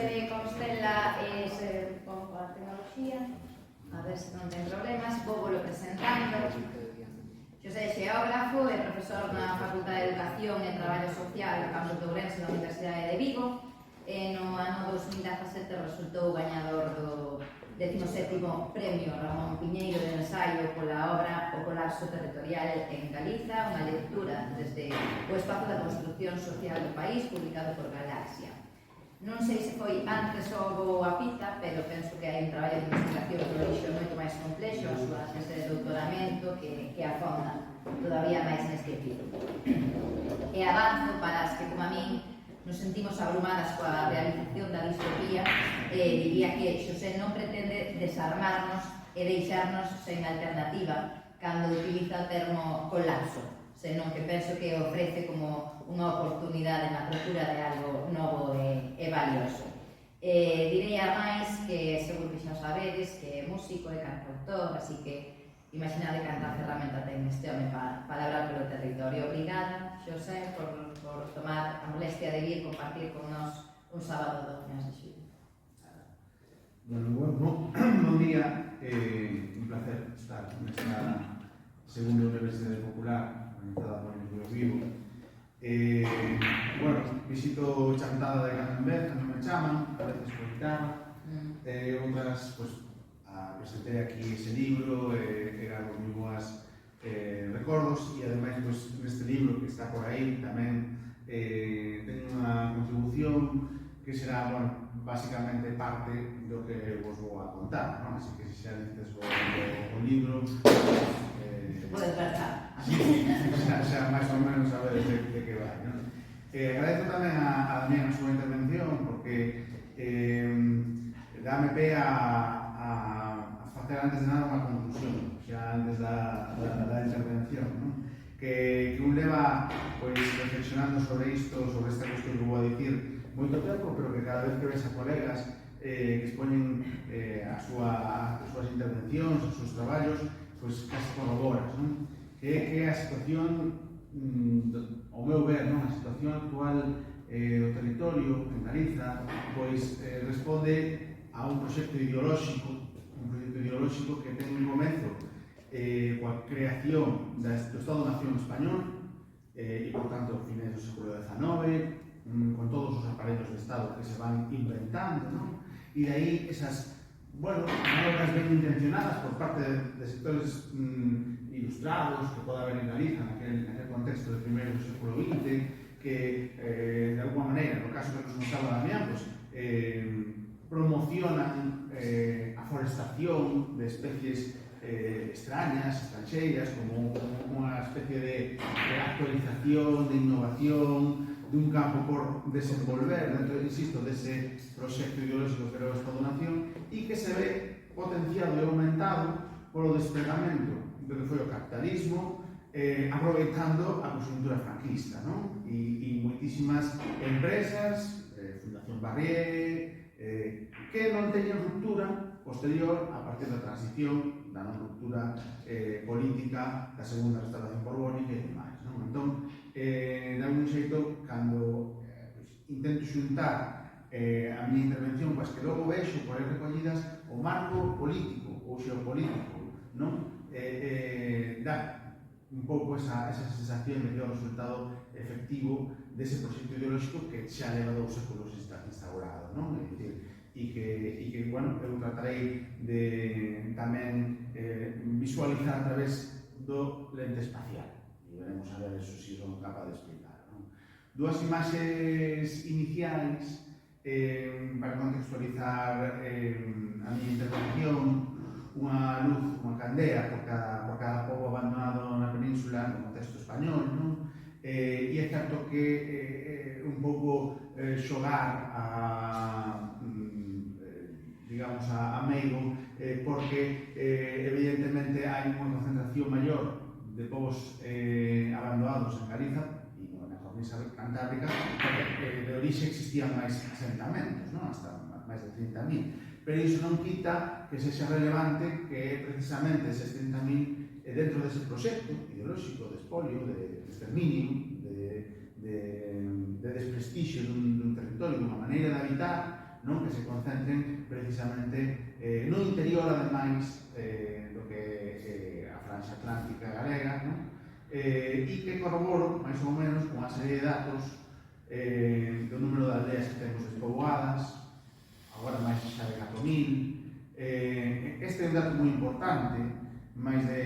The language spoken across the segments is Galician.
Xosé Compostela é como coa tecnoloxía, a ver se non ten problemas, vou volo presentando. Xosé é xeógrafo e profesor na Facultade de Educación e Traballo Social do Campus de Ourense da Universidade de Vigo, e no ano 2017 resultou gañador do 17º Premio Ramón Piñeiro de Ensaio pola obra O colapso territorial en Galiza, unha lectura desde o espazo da construcción social do país, publicado por Galaxia. Non sei se foi antes ou a pita, pero penso que hai un traballo de investigación que o lixo moito máis complexo, a súa tese de doutoramento que afonda todavía máis neste título. E avanzo para as que, como a min, nos sentimos abrumadas coa realización da distopía, diría que Xosé non pretende desarmarnos e deixarnos sen alternativa cando utiliza o termo colapso, senón que penso que ofrece como unha oportunidade na procura de algo novo e valioso. Direi a máis que seguro que xa sabedes que é músico e cantautor, así que imaginade canta ferramenta ten este home para labrar polo territorio. Obrigada, Xosé, por tomar a molestia de vir compartir con nós un sábado do mes de xullo. Bon día, un placer estar nesta segunda Universidade Popular organizada por el Grupo Vivo. Visito Chantada de cando en vez, cando me chaman, a veces por guitarra, outras, presentei aquí ese libro, eran moi boas recordos, e ademais neste libro que está por aí tamén teño unha contribución que será, basicamente parte do que vos vou a contar, non? Así que se xa dices o libro, Podes verdad. xa máis ou menos sabedes de que vai, non? Agradezo tamén a Damián a súa intervención, porque dame pé a facer antes de nada unha conclusión, xa antes da intervención, non? Que un leva reflexionando sobre isto, sobre esta cuestión que vou a dicir moito tempo, pero que cada vez que ves a colegas que expoñen as súas intervencións, os seus traballos, casi corroboras, non? Que é a situación, ao meu ver, a situación actual do territorio en Galiza, responde a un proxecto ideolóxico que ten un comezo coa creación do Estado-Nación español e, por tanto, finais do século XIX, con todos os aparellos de Estado que se van inventando, non? E de aí esas, maniobras ben intencionadas por parte de sectores ilustrados que pode haber en Galiza naquele contexto de primeiro do século XX, que, de alguma maneira, no caso que nos contaba Damián, promocionan a forestación de especies extrañas, estranxeiras, como unha especie de actualización, de innovación, dun campo por desenvolver dentro, insisto, dese proxecto ideolóxico que era o Estado-Nación, e que se ve potenciado e aumentado polo desplegamento do que foi o capitalismo, aproveitando a conxuntura franquista, non? E moitísimas empresas, Fundación Barrié, que non teñen ruptura posterior a partir da transición, da non ruptura política da segunda restauración borbónica e demais, non? Entón, de algún xeito, cando intento xuntar a miña intervención coas que logo vexo por aí recollidas, o marco político ou xeopolítico, non? Dá un pouco esa sensación de que é o resultado efectivo dese proxecto ideolóxico que xa leva 2 séculos instaurado, non? É dicir, e que, eu tratarei de tamén visualizar a través do lente espacial. E veremos a ver se son capaz de explicar, non? 2 imaxes iniciais para contextualizar a miña intervención. Unha luz, unha candea por cada pobo abandonado na península no contexto español, non? E é certo que un pouco xogar digamos, a meigo, porque evidentemente hai unha concentración maior de povos abandonados en Galiza e na cornisa cantábrica, porque de orixe existían máis asentamentos, non? Hasta máis de 30.000. Pero iso non quita que sexa relevante que precisamente eses 30.000 dentro dese proxecto ideolóxico de espolio, de exterminio, de desprestixio dun territorio, dunha maneira de habitar, non? Que se concentren precisamente no interior, ademais, do que a franxa atlántica galega, non? E que corroboran, máis ou menos, con unha serie de datos do número de aldeas que temos despoboadas, agora máis xa de 4.000. Este é un dato moi importante, máis de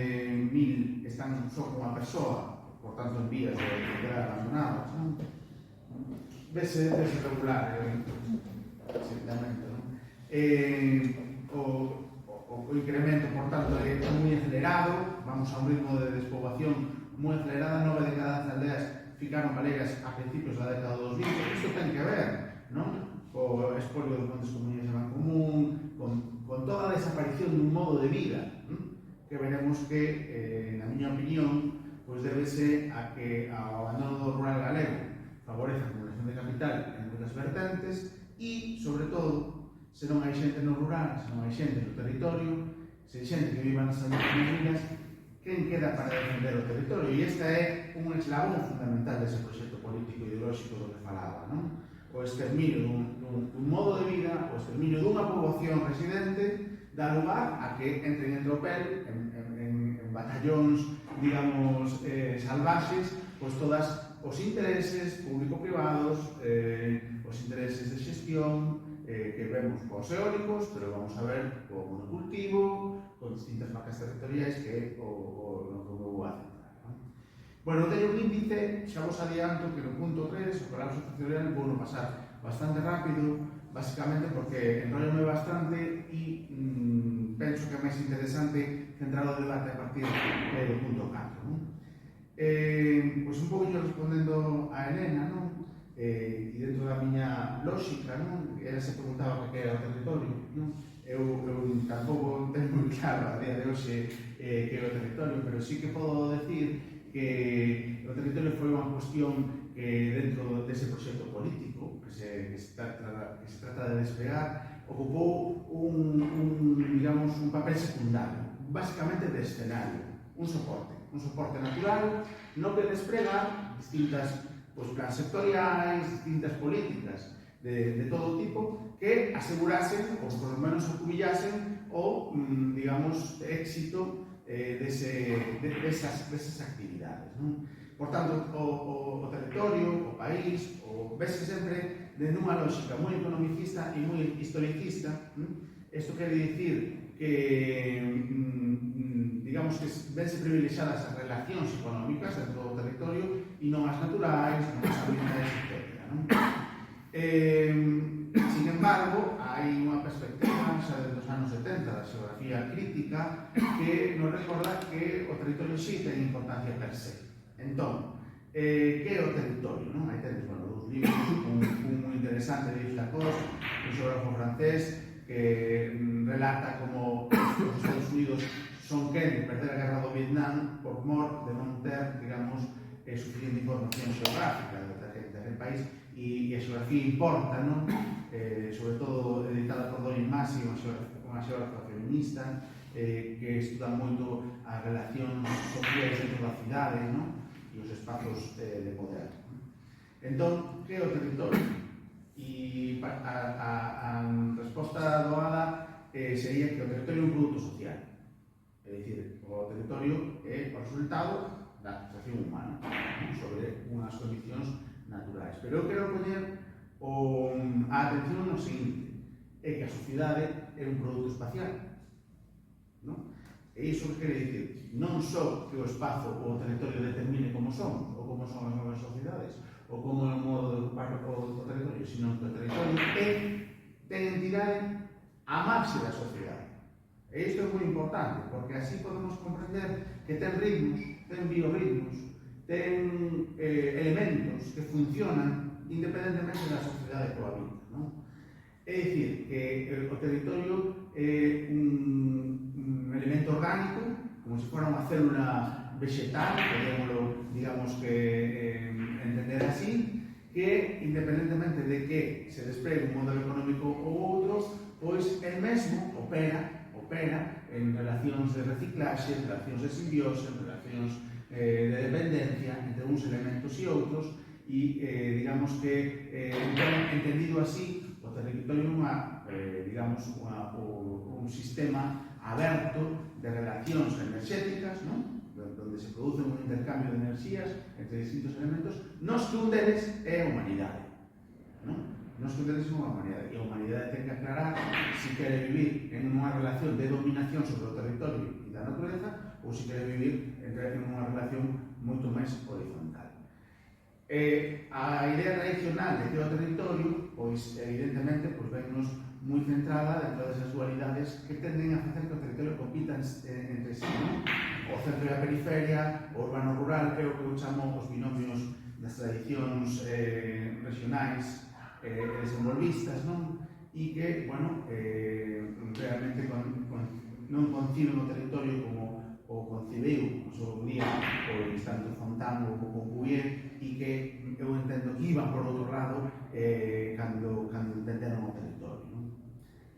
1.000 están só con unha persoa, por tanto en vías de quedar abandonadas, non? Vese regular, certamente, non? O incremento, por tanto, é moi acelerado, vamos a un ritmo de despoboación moi acelerada. 9 de cada 10 aldeas ficaron galegas a principios da década dos 20. Isto ten que ver, non? Co expolio dos montes comunes de Mancomún, con toda a desaparición dun modo de vida, que veremos que, na miña opinión, pois débese a que ao abandono do rural galego favorece a acumulación de capital en moitas vertentes e, sobre todo, se non hai xente no rural, se non hai xente no territorio, se hai xente que viva nas aldeas comunitarias, quen queda para defender o territorio? E este é un eslabón fundamental dese proxecto político e ideolóxico do que falaba, non? O exterminio dun modo de vida, o exterminio dunha poboación residente, dá lugar a que entren en tropel, en batallóns, digamos, salvaxes, pois todas os intereses público-privados, os intereses de xestión, que vemos cos eólicos, pero vamos a ver co monocultivo, con distintas marcas territoriais que é no que me vou a centrar, non? Bueno, teño un índice, xa vos adianto que no punto 3, o colapso territorial, vou non pasar bastante rápido, basicamente porque enrollame bastante e penso que é máis interesante centrar o debate a partir do punto 4, non? Pois un pouco respondendo a Elena, non? E dentro da miña lógica, non? Ela se preguntaba que era o territorio, non? Eu tampouco tenho moi claro a día de hoxe que é o territorio, pero sí que podo decir que o territorio foi unha cuestión que dentro dese proxecto político que se trata de desplegar ocupou digamos, un papel secundario, basicamente de escenario, un soporte natural no que despregar distintas plans sectoriais, distintas políticas de todo tipo que asegurasen, ou por lo menos acubillasen, o, digamos, éxito desas actividades, non? Por tanto, o territorio, o país, vese sempre dentro unha lógica moi economicista e moi historicista. Isto quere dicir que, digamos, que vense privilexiadas as relacións económicas dentro do territorio e non as naturais, non as ambientais, etc. Sin embargo, hai unha perspectiva xa desde os anos 70 da xeografía crítica que nos recorda que o territorio sí ten importancia per se. Entón, que é o territorio? Aí tenes, dos libros, un moi interesante de Yves Lacoste, un xeógrafo francés, que relata como os Estados Unidos son quen de perder a guerra do Vietnam por mor de non ter, digamos, suficiente información xeográfica daquele país, e a xeografía importa, non? Sobre todo editada por Doreen Massey, unha xeógrafa feminista, que estuda moito as relacións sociais dentro da cidade, non? E os espazos de poder. Entón, que é o territorio? E a resposta doada sería que o territorio é un produto social. É dicir, o territorio é o resultado da acción humana sobre unhas condicións naturais. Pero eu quero poñer a atención no seguinte, é que a sociedade é un produto espacial. E iso que quere dicir non só que o espazo ou o territorio determine como somos, ou como son as novas sociedades, ou como é o modo de ocupar o territorio, sino que o territorio ten entidade a marxe da sociedade. E isto é moi importante, porque así podemos comprender que ten ritmos, ten biorritmos, ten elementos que funcionan independentemente da sociedade que o habita, non? É dicir, que o territorio é un elemento orgánico, como se fora unha célula vegetal, podemos, digamos, que entender así, que independentemente de que se despregue un modelo económico ou outro, pois el mesmo opera en relacións de reciclaxe, en relacións de simbiose, en relacións de dependencia entre uns elementos e outros, e digamos que, entendido así, o territorio digamos, un sistema aberto de relacións enerxéticas, onde se produce un intercambio de enerxías entre distintos elementos, nos que un deles é a humanidade. Nos que un deles é a humanidade. E a humanidade ten que aclarar se quere vivir en unha relación de dominación sobre o territorio e da natureza ou se quere vivir en unha relación moito máis horizontal. A idea tradicional de que o territorio, pois, evidentemente, vennos moi centrada dentro desas dualidades que tenden a facer que o territorio compita entre sí. O centro e a periferia, o urbano-rural, é o que eu chamo os binomios das tradicións regionais e desenvolvistas, e que, bueno, realmente non conciben o territorio como o concebeu o seu día pois tanto Fontán ou Cuvier, e que eu entendo que iban por outro lado cando entenderon o territorio.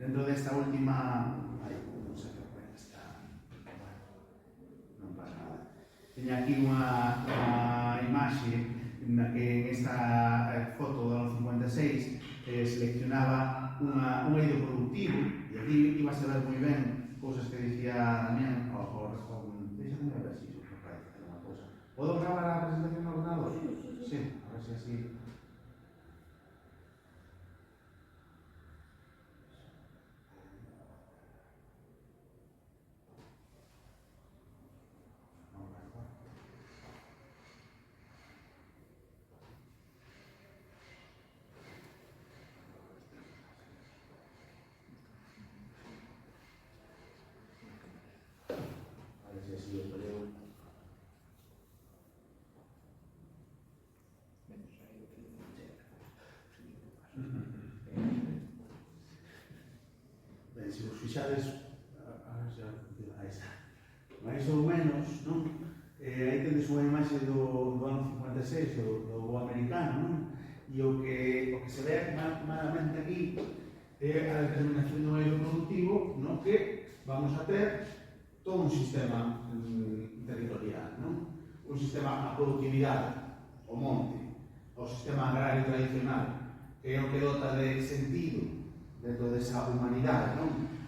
Dentro desta última... non sei que coña está... non pasa nada. Teño aquí unha imaxe na que en esta foto do ano 56 seleccionaba un eido productivo, e aquí iba a saber moi ben cousas que dicía Damián. Deixa-me ver se iso me parece alguna cousa. Podo gravar a presentación no ordenador? Sí, a ver se así... Se vos fixades, máis ou menos, aí tendes unha imaxe do ano 56, do americano, e o que se ve claramente aquí é a determinación do eido productivo, que vamos a ter todo un sistema territorial, un sistema a productividade, o monte, o sistema agrario tradicional, que é o que dota de sentido dentro desa humanidade,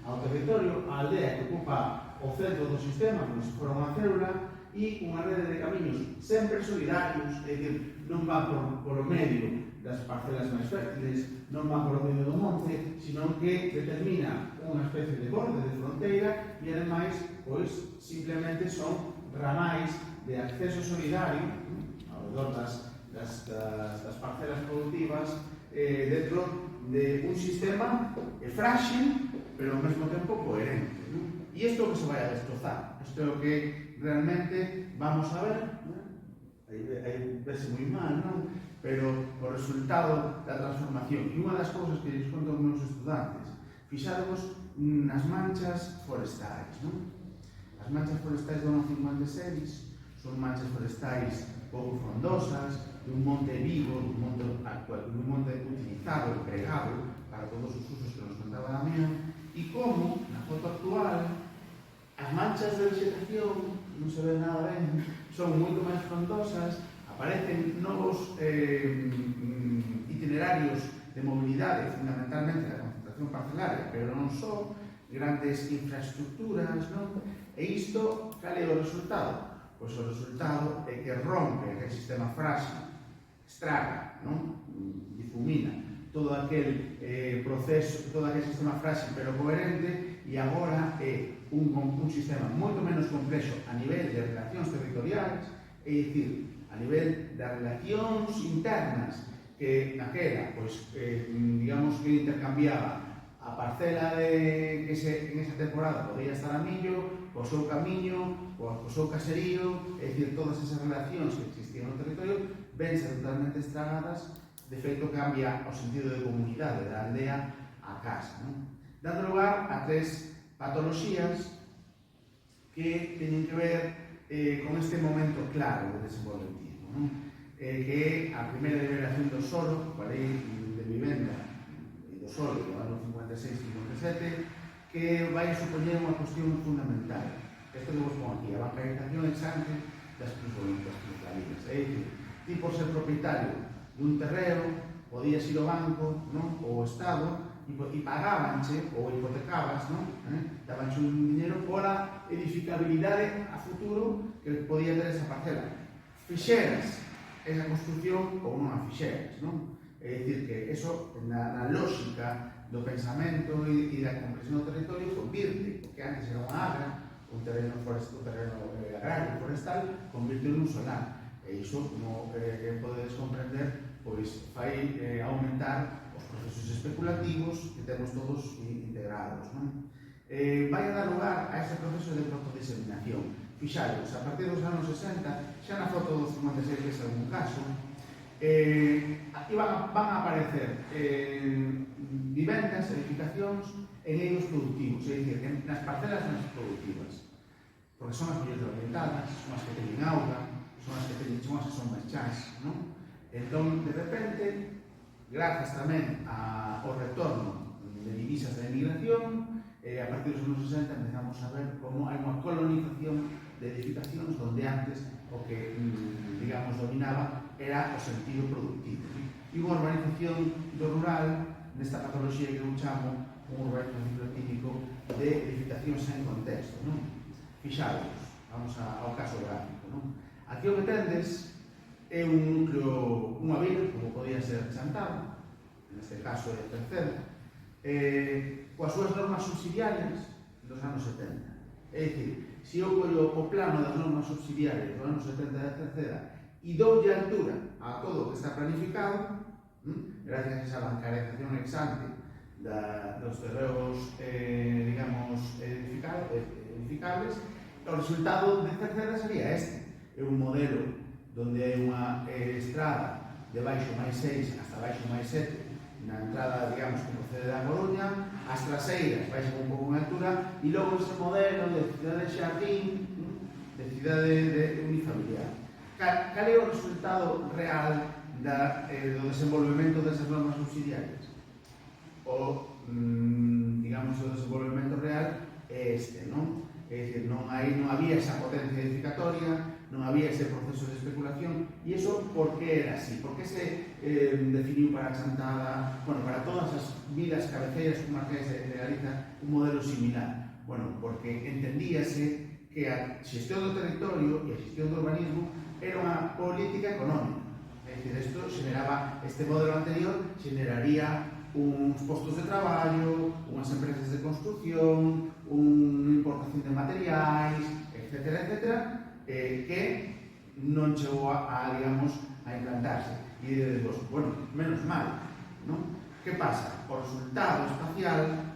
ao territorio, a aldea que ocupa o centro do sistema, como se fora unha célula, e unha rede de camiños sempre solidarios, é dicir, non van por o medio das parcelas máis fértiles, non van por o medio do monte, sino que determina unha especie de borde de fronteira e, ademais, pois, simplemente son ramais de acceso solidario ao redor das parcelas productivas dentro de un sistema frágil, pero ao mesmo tempo coherente. E isto é o que se vai a destrozar. Isto é o que realmente vamos a ver. Aí vese moi mal, pero o resultado da transformación. E unha das cousas que lles conto aos meus estudantes, fixádevos nas manchas forestais. As manchas forestais do ano 56 son manchas forestais pouco frondosas, dun monte vivo, dun monte utilizado, empregado para todos os usos que nos contaba Damián, e como, na foto actual, as manchas de vegetación, non se ve nada ben, son moito máis frondosas, aparecen novos itinerarios de mobilidade, fundamentalmente da concentración parcelaria, pero non só, grandes infraestructuras, e isto, cal é o resultado? Pois o resultado é que rompe aquel sistema frágil, estraga, difumina todo aquel proceso, todo aquel sistema frágil pero coherente, e agora é un sistema moito menos complexo a nivel de relacións territoriais, é dicir, a nivel das relacións internas que naquela, pois, digamos que intercambiaba a parcela que en esa temporada podía estar a millo, co seu camiño, co seu caserío, é dicir, todas esas relacións que existían no territorio vense totalmente estragadas, de feito cambia o sentido de comunidade da aldea a casa, dando lugar a tres patoloxías que teñen que ver con este momento claro do desenvolvimiento, que é a primeira liberación do solo, coa lei de vivenda e do solo do ano 56-57, que vai a supoñer unha cuestión fundamental. Isto que vos pongo aquí, a bancarización ex ante das plusvalías. É dicir, ti por ser propietario dun terreo, podías ir ao banco, non? Ou ao Estado, e pagabanche, ou hipotecabas, non? Dabanche un dinero pola edificabilidade a futuro que podía ter esa parcela. Fixeras esa construcción ou non a fixeras, non? É dicir, que eso, na lógica do pensamento e da comprensión do territorio, convirte, porque antes era unha agra, un terreno forestal, un terreno agrario forestal, convirte nun solar. E iso, como podedes comprender, pois fai aumentar os procesos especulativos que temos todos integrados, non? Vai a dar lugar a ese proceso de autodiseminación. Fixaros, a partir dos anos 60, xa na foto do 56 ves algún caso, aquí van a aparecer vivendas, edificacións en eidos productivos, é dicir, nas parcelas máis productivas, porque son as mellores orientadas, son as que teñen auga, son as que son máis chás, non? Entón, de repente, grazas tamén ao retorno de divisas da emigración, a partir dos anos 60 empezamos a ver como hai unha colonización de edificacións onde antes o que, digamos, dominaba era o sentido productivo. E unha urbanización do rural, nesta patoloxía que eu chamo un urbanismo ciclotípico de edificacións en contexto, non? Fixados, vamos ao caso gráfico, non? Aquí o que tendes é un núcleo, unha vila, como podía ser Chantal, neste caso é Terceira, coas súas normas subsidiarias dos anos 70. É dicir, se eu collo o plano das normas subsidiarias dos anos 70 da Terceira e doulle altura a todo o que está planificado, gracias a esa bancarización ex ante dos terreos, digamos, edificables, o resultado de Terceira sería este. É un modelo donde hai unha estrada de baixo máis 6 hasta baixo máis 7 na entrada, digamos, que procede da Coruña, as traseiras baixan un pouco en altura, e logo ese modelo de cidade de xardín, de cidade unifamiliar. Cal é o resultado real do desenvolvemento desas normas subsidiarias? O, digamos, o desenvolvemento real é este, non? É dicir, non había esa potencia edificatoria, non había ese proceso de especulación, e iso por que era así? Por que se definiu para Chantada, bueno, para todas as vilas cabeceiras comarcais de Galiza un modelo similar? Bueno, porque entendíase que a xestión do territorio e a xestión do urbanismo era unha política económica. É dicir, este modelo anterior xeneraría uns postos de traballo, unhas empresas de construcción, unha importación de materiais, etcétera, que non chegou digamos, a implantarse. E diredes, bueno, menos mal, non? Que pasa? O resultado espacial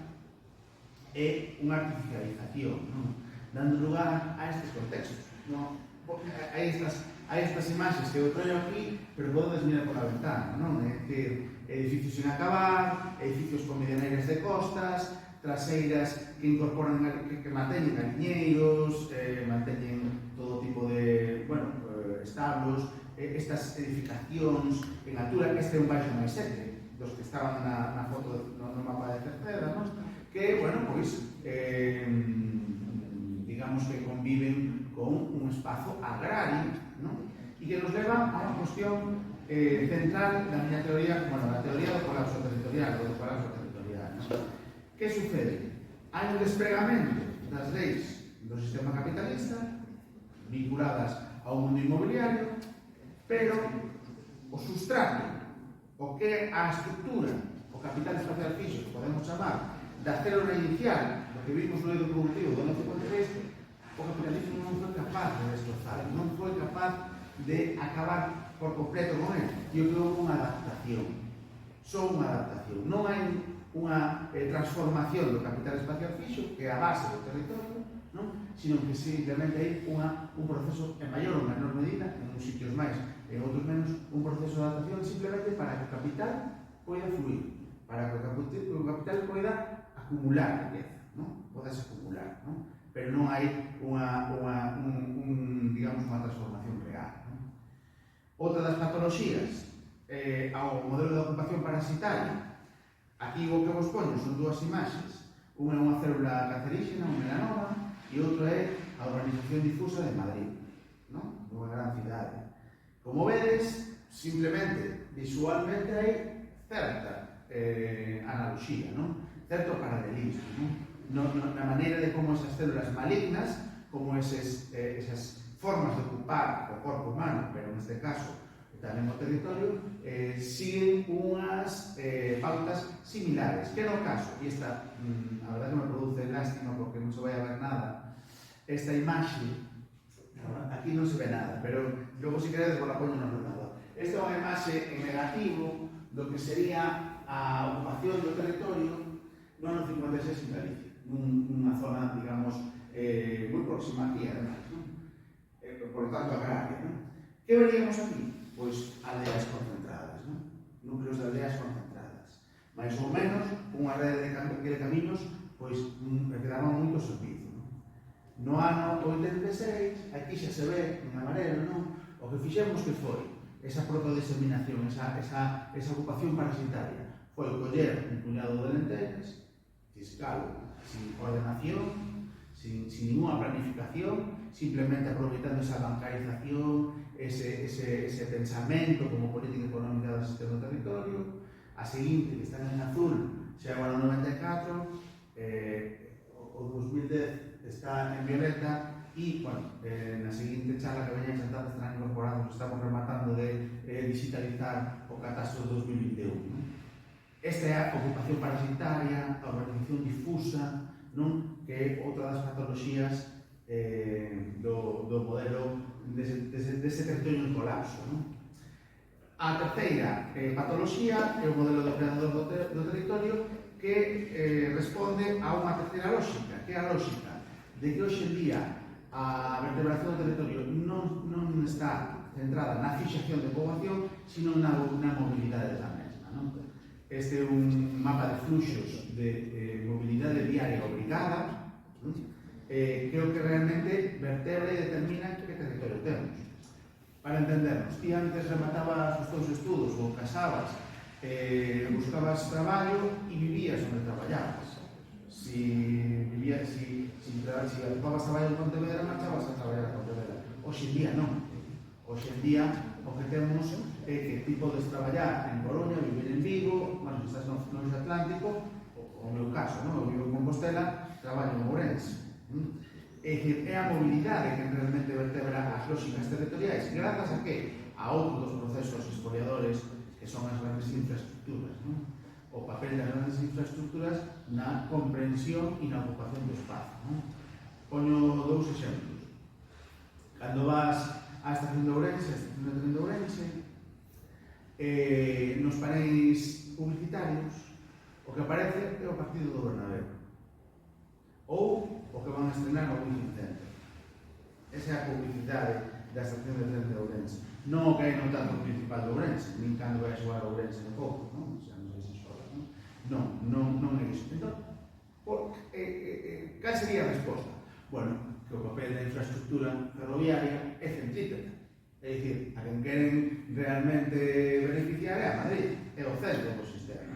é unha artificialización, non? Dando lugar a estes contextos, non? A estas imaxes que eu traio aquí, pero podes mirar por a ventana, non? É dicir, edificios sin acabar, edificios con medianeiras de costas, traseiras que incorporan, que manteñen galiñeiros, manteñen todo tipo de, bueno, establos, estas edificacións en altura, que este é un baixo máis 7, dos que estaban na foto no mapa de Terceira, non? Que, bueno, pois, digamos que conviven con un espazo agrario, non? E que nos leva a unha cuestión central da miña teoría, bueno, da teoría do colapso territorial, non? Que sucede? Hai un despregamento das leis do sistema capitalista vinculadas ao mundo inmobiliario, pero o sustrato, o que a estructura, o capital espacial fixo, que podemos chamar, da célula inicial, do que vimos no eido productivo do 1953, o capitalismo non foi capaz de destrozar, non foi capaz de acabar por completo con ele. E o que houve unha adaptación, só unha adaptación, non hai unha transformación do capital espacial fixo, que é a base do territorio, non? Sino que simplemente hai un proceso en maior ou menor medida, en uns sitios máis, en outros menos, un proceso de adaptación simplemente para que o capital poida fluir, para que o capital poida acumular riqueza, non? Podes acumular, non? Pero non hai digamos, unha transformación real, non? Outra das patoloxías ao modelo de ocupación parasitaria. Aquí o que vos poño son dúas imaxes. Unha é unha célula cancerígena, un melanoma, e outra é a urbanización difusa de Madrid, non? Unha gran cidade. Como vedes, simplemente, visualmente hai certa analogía, certo paralelismo, na maneira de como esas células malignas, como esas formas de ocupar o corpo humano, pero neste caso tamén o territorio, siguen unhas pautas similares, que no caso, e esta, a verdade que me produce lástima porque non se vai a ver nada, esta imaxe, aquí non se ve nada, pero logo se queredes vos la poño no ordenador. Esta é unha imaxe en negativo do que sería a ocupación do territorio no ano 56 en Galicia, nunha zona, digamos, moi próxima aquí, además, por lo tanto, agraria. Que veríamos aquí? Pois aldeas concentradas, núcleos de aldeas concentradas. Mais ou menos, unha rede de camiños, pois, que daban moito servizo. No ano 86, aquí xa se ve, en amarelo, o que fixemos que foi esa protodeseminación, esa ocupación parasitaria, foi coller un puñado de lentellas, fiscal, sin ordenación, sin ninguna planificación, simplemente aproveitando esa bancarización, ese pensamento como política económica da xestión do territorio. A seguinte, que están en azul, xa é o ano 94, o 2010 está en violeta, e, bueno, na seguinte charla que veña xantada estarán incorporando, estamos rematando de digitalizar o catastro de 2021. Esta é a ocupación parasitaria, a urbanización difusa, que é outra das patoloxías do modelo dese territorio en colapso. A terceira patoloxía é o modelo depredador do territorio que responde a unha terceira lógica, que é a lógica de que hoxe en día a vertebración do territorio non está centrada na fixación de poboación, sino na mobilidade da mesma. Este é un mapa de fluxos de mobilidade diaria obrigada, que é o que realmente vertebra e determina que territorio temos. Para entendernos, ti antes rematabas os teus estudos ou casabas, buscabas traballo e vivías onde traballabas. Si ocupabas traballo en Pontevedra, marchabas a traballar a Pontevedra. Hoxe en día non. Hoxe en día o que temos é que ti podes traballar en Coruña, vivir en Vigo, bueno, se estás no Atlántico, o meu caso, eu vivo en Compostela, traballo en Ourense. É dicir, é a mobilidade que realmente vertebra as lógicas territoriais, grazas a que? A outro dos procesos expoliadores que son as grandes infraestructuras. O papel das grandes infraestructuras na comprensión e na ocupación do espazo. Poño dous exemplos. Cando vas á estación de Ourense, nos paneis publicitarios, o que aparece é o partido do Bernabéu. Ou o que van a estrenar no Wizzing Center. Esa é a publicidade da estación de tren de Ourense. Non o que hai no teatro principal de Ourense, nin cando vai a xogar a Ourense de pouco, non? Xa non sei se xoga, non é iso. Entón, cal sería a resposta? Bueno, que o papel da infraestructura ferroviaria é centrípeta. É dicir, a quen queren realmente beneficiar é a Madrid, é o centro do sistema.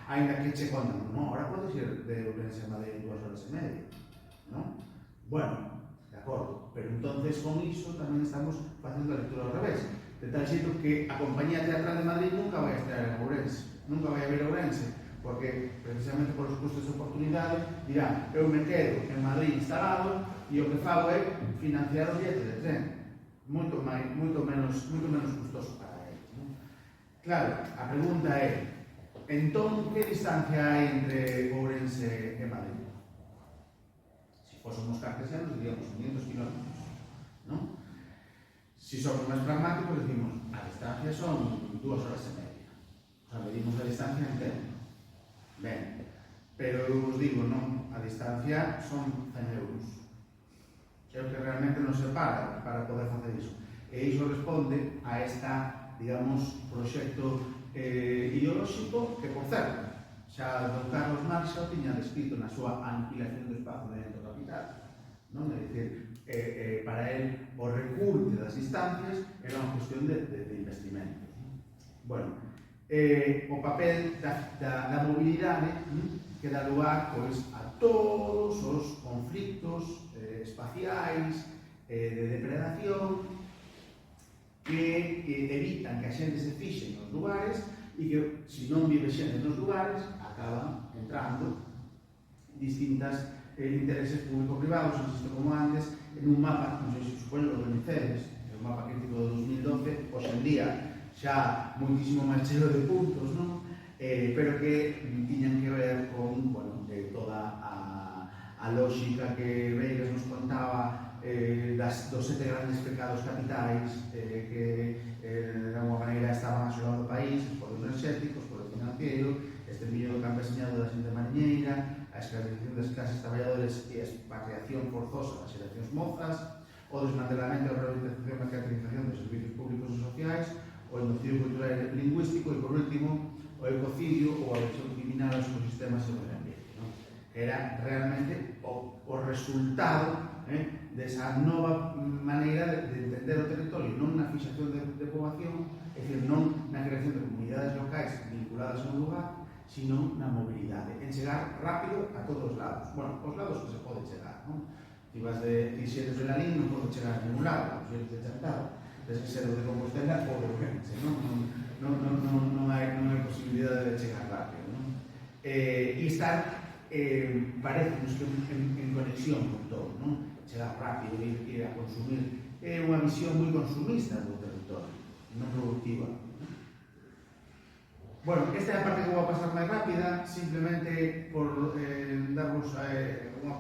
Ainda que che contan, ahora podes ir de Ourense a Madrid en 2 horas e media, non? Bueno, de acordo, pero entonces con iso tamén estamos facendo a lectura ao revés, de tal xeito que a compañía teatral de Madrid nunca vai a estar en Ourense, nunca vai a ver Ourense, porque precisamente por os custos de oportunidade dirá, eu me quedo en Madrid instalado e o que fago é financiar o billete de tren, moito menos custoso para eles. Claro, a pregunta é, entón, que distancia hai entre Ourense e Madrid? Se fósemos cartesianos, diríamos 500 kilómetros, non? Se somos máis pragmáticos, decimos, a distancia son 2 horas e media. O sea, medimos a distancia en tempo. Ben, pero eu vos digo, non, a distancia son 100 euros. É o que realmente nos separa para poder facer iso. E iso responde a esta, digamos, proxecto ideolóxico que, por certo, xa don Carlos Marx xa o tiña descrito na súa aniquilación do espazo dentro do capital. Non? É dicir, para él, o recurte das distancias era unha cuestión de investimento. Bueno, o papel da mobilidade que dá lugar pois, a todos os conflictos espaciais de depredación que evitan que a xente se fixe nos lugares, e que, se non vive xente nos lugares, acaban entrando distintas intereses público-privados, insisto como antes, en un mapa, non sei se supoño que coñecedes, é un mapa crítico de 2012, hoxe en día xa moitísimo máis cheo de puntos, non? Pero que tiñan que ver con, bueno, toda a lógica que Vegas nos contaba dos 7 grandes pecados capitais que de alguma maneira estaban asolando o país, por o enerxéticos, por o financiero, este millo do campesinado da xente mariñeira, a esclavización das clases traballadores e a expatriación forzosa das xeracións mozas, o desmantelamento da rehabilitación e mercantilización dos servicios públicos e sociais, o endocido cultural e lingüístico e, por último, o ecocidio ou a agresión criminal aos ecosistemas e ao medio ambiente. Era realmente o resultado desa nova maneira de entender o territorio, non na fixación de poboación, é dicir, non na creación de comunidades locais vinculadas a un lugar, sino na mobilidade, en chegar rápido a todos os lados. Bueno, os lados que se pode chegar, non? Si vas de Xeres de Lalín non pode chegar a ningún lado, os Xeres de Chantal, desde Xeres de Compostela pode moverse, non hai posibilidade de chegar rápido, non? E estar, parece-nos que en conexión con todo, non? Chegar rápido, ir a consumir, é unha visión moi consumista do territorio, non productiva. Bueno, esta é a parte que vou a pasar máis rápida, simplemente por darvos unha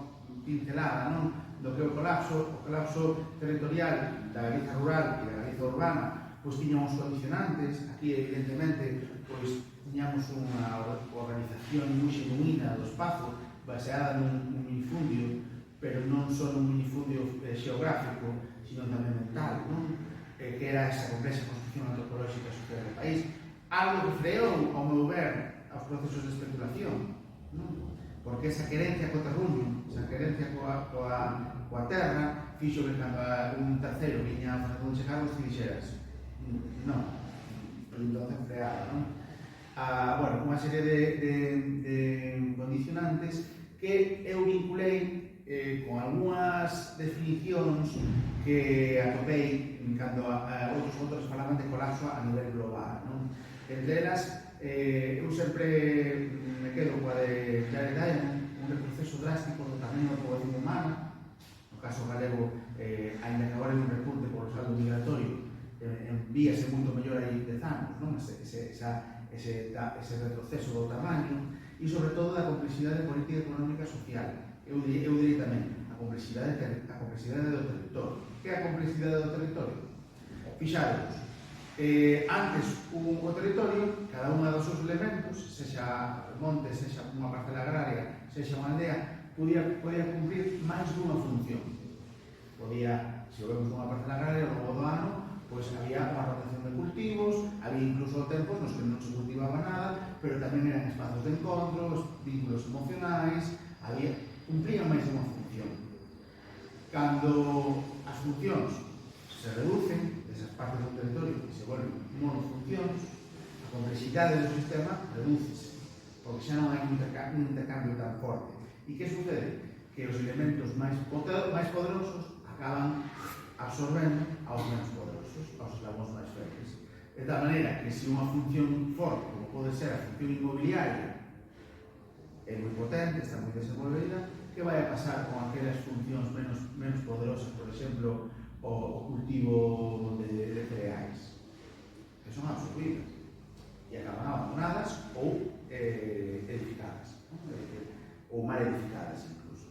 pincelada, non? Do que é o colapso territorial da Galiza rural e da Galiza urbana, pois tiñamos condicionantes. Aquí, evidentemente, pois tiñamos unha organización moi xenuína do espazo baseada nun minifundio, pero non só nun minifundio xeográfico, sino tamén mental, non? Que era esa complexa construcción antropolóxica social do país, algo que freou, ao meu ver, aos procesos de especulación, non? Porque esa querencia co terruño, esa querencia coa terra, fixo que cando un terceiro viña a Fernando de Carlos e dixeras non, entón freada, non? Bueno, unha serie de condicionantes que eu vinculei con algunhas definicións que atopei cando outros autores falaban de colapso a nivel global, non? Entre elas, eu sempre me quedo coa de Jared Diamond, un retroceso drástico do tamaño da poboación humana. No caso galego, ainda que agora hai un repunte por o saldo migratorio, envíase moito mellor aí 10 anos, non? Ese retroceso do tamaño e, sobre todo, da complexidade política, económica e social. Eu diría tamén a complexidade do territorio. Que é a complexidade do territorio? Fixaros, antes o territorio, cada unha dos seus elementos, sexa monte, sexa unha parcela agraria, sexa unha aldea, podía cumprir máis dunha función. Podía, se o vemos nunha parcela agraria, ao longo do ano, pois había unha rotación de cultivos, había incluso tempos nos que non se cultivaba nada, pero tamén eran espazos de encontro, vínculos emocionais, cumplían máis dunha función. Cando as funcións se reducen, esas partes do territorio que se volven monofuncións, a complexidade do sistema redúcese, porque xa non hai un intercambio tan forte. E que sucede? Que os elementos máis poderosos acaban absorbendo aos menos poderosos, aos eslabóns máis febles. De tal maneira que se unha función forte, como pode ser a función inmobiliaria, é moi potente, está moi desenvolvida, que vai a pasar con aquelas funcións menos poderosas, por exemplo, o cultivo de cereais, que son absorbidas e acaban abandonadas ou edificadas, ou mal edificadas incluso.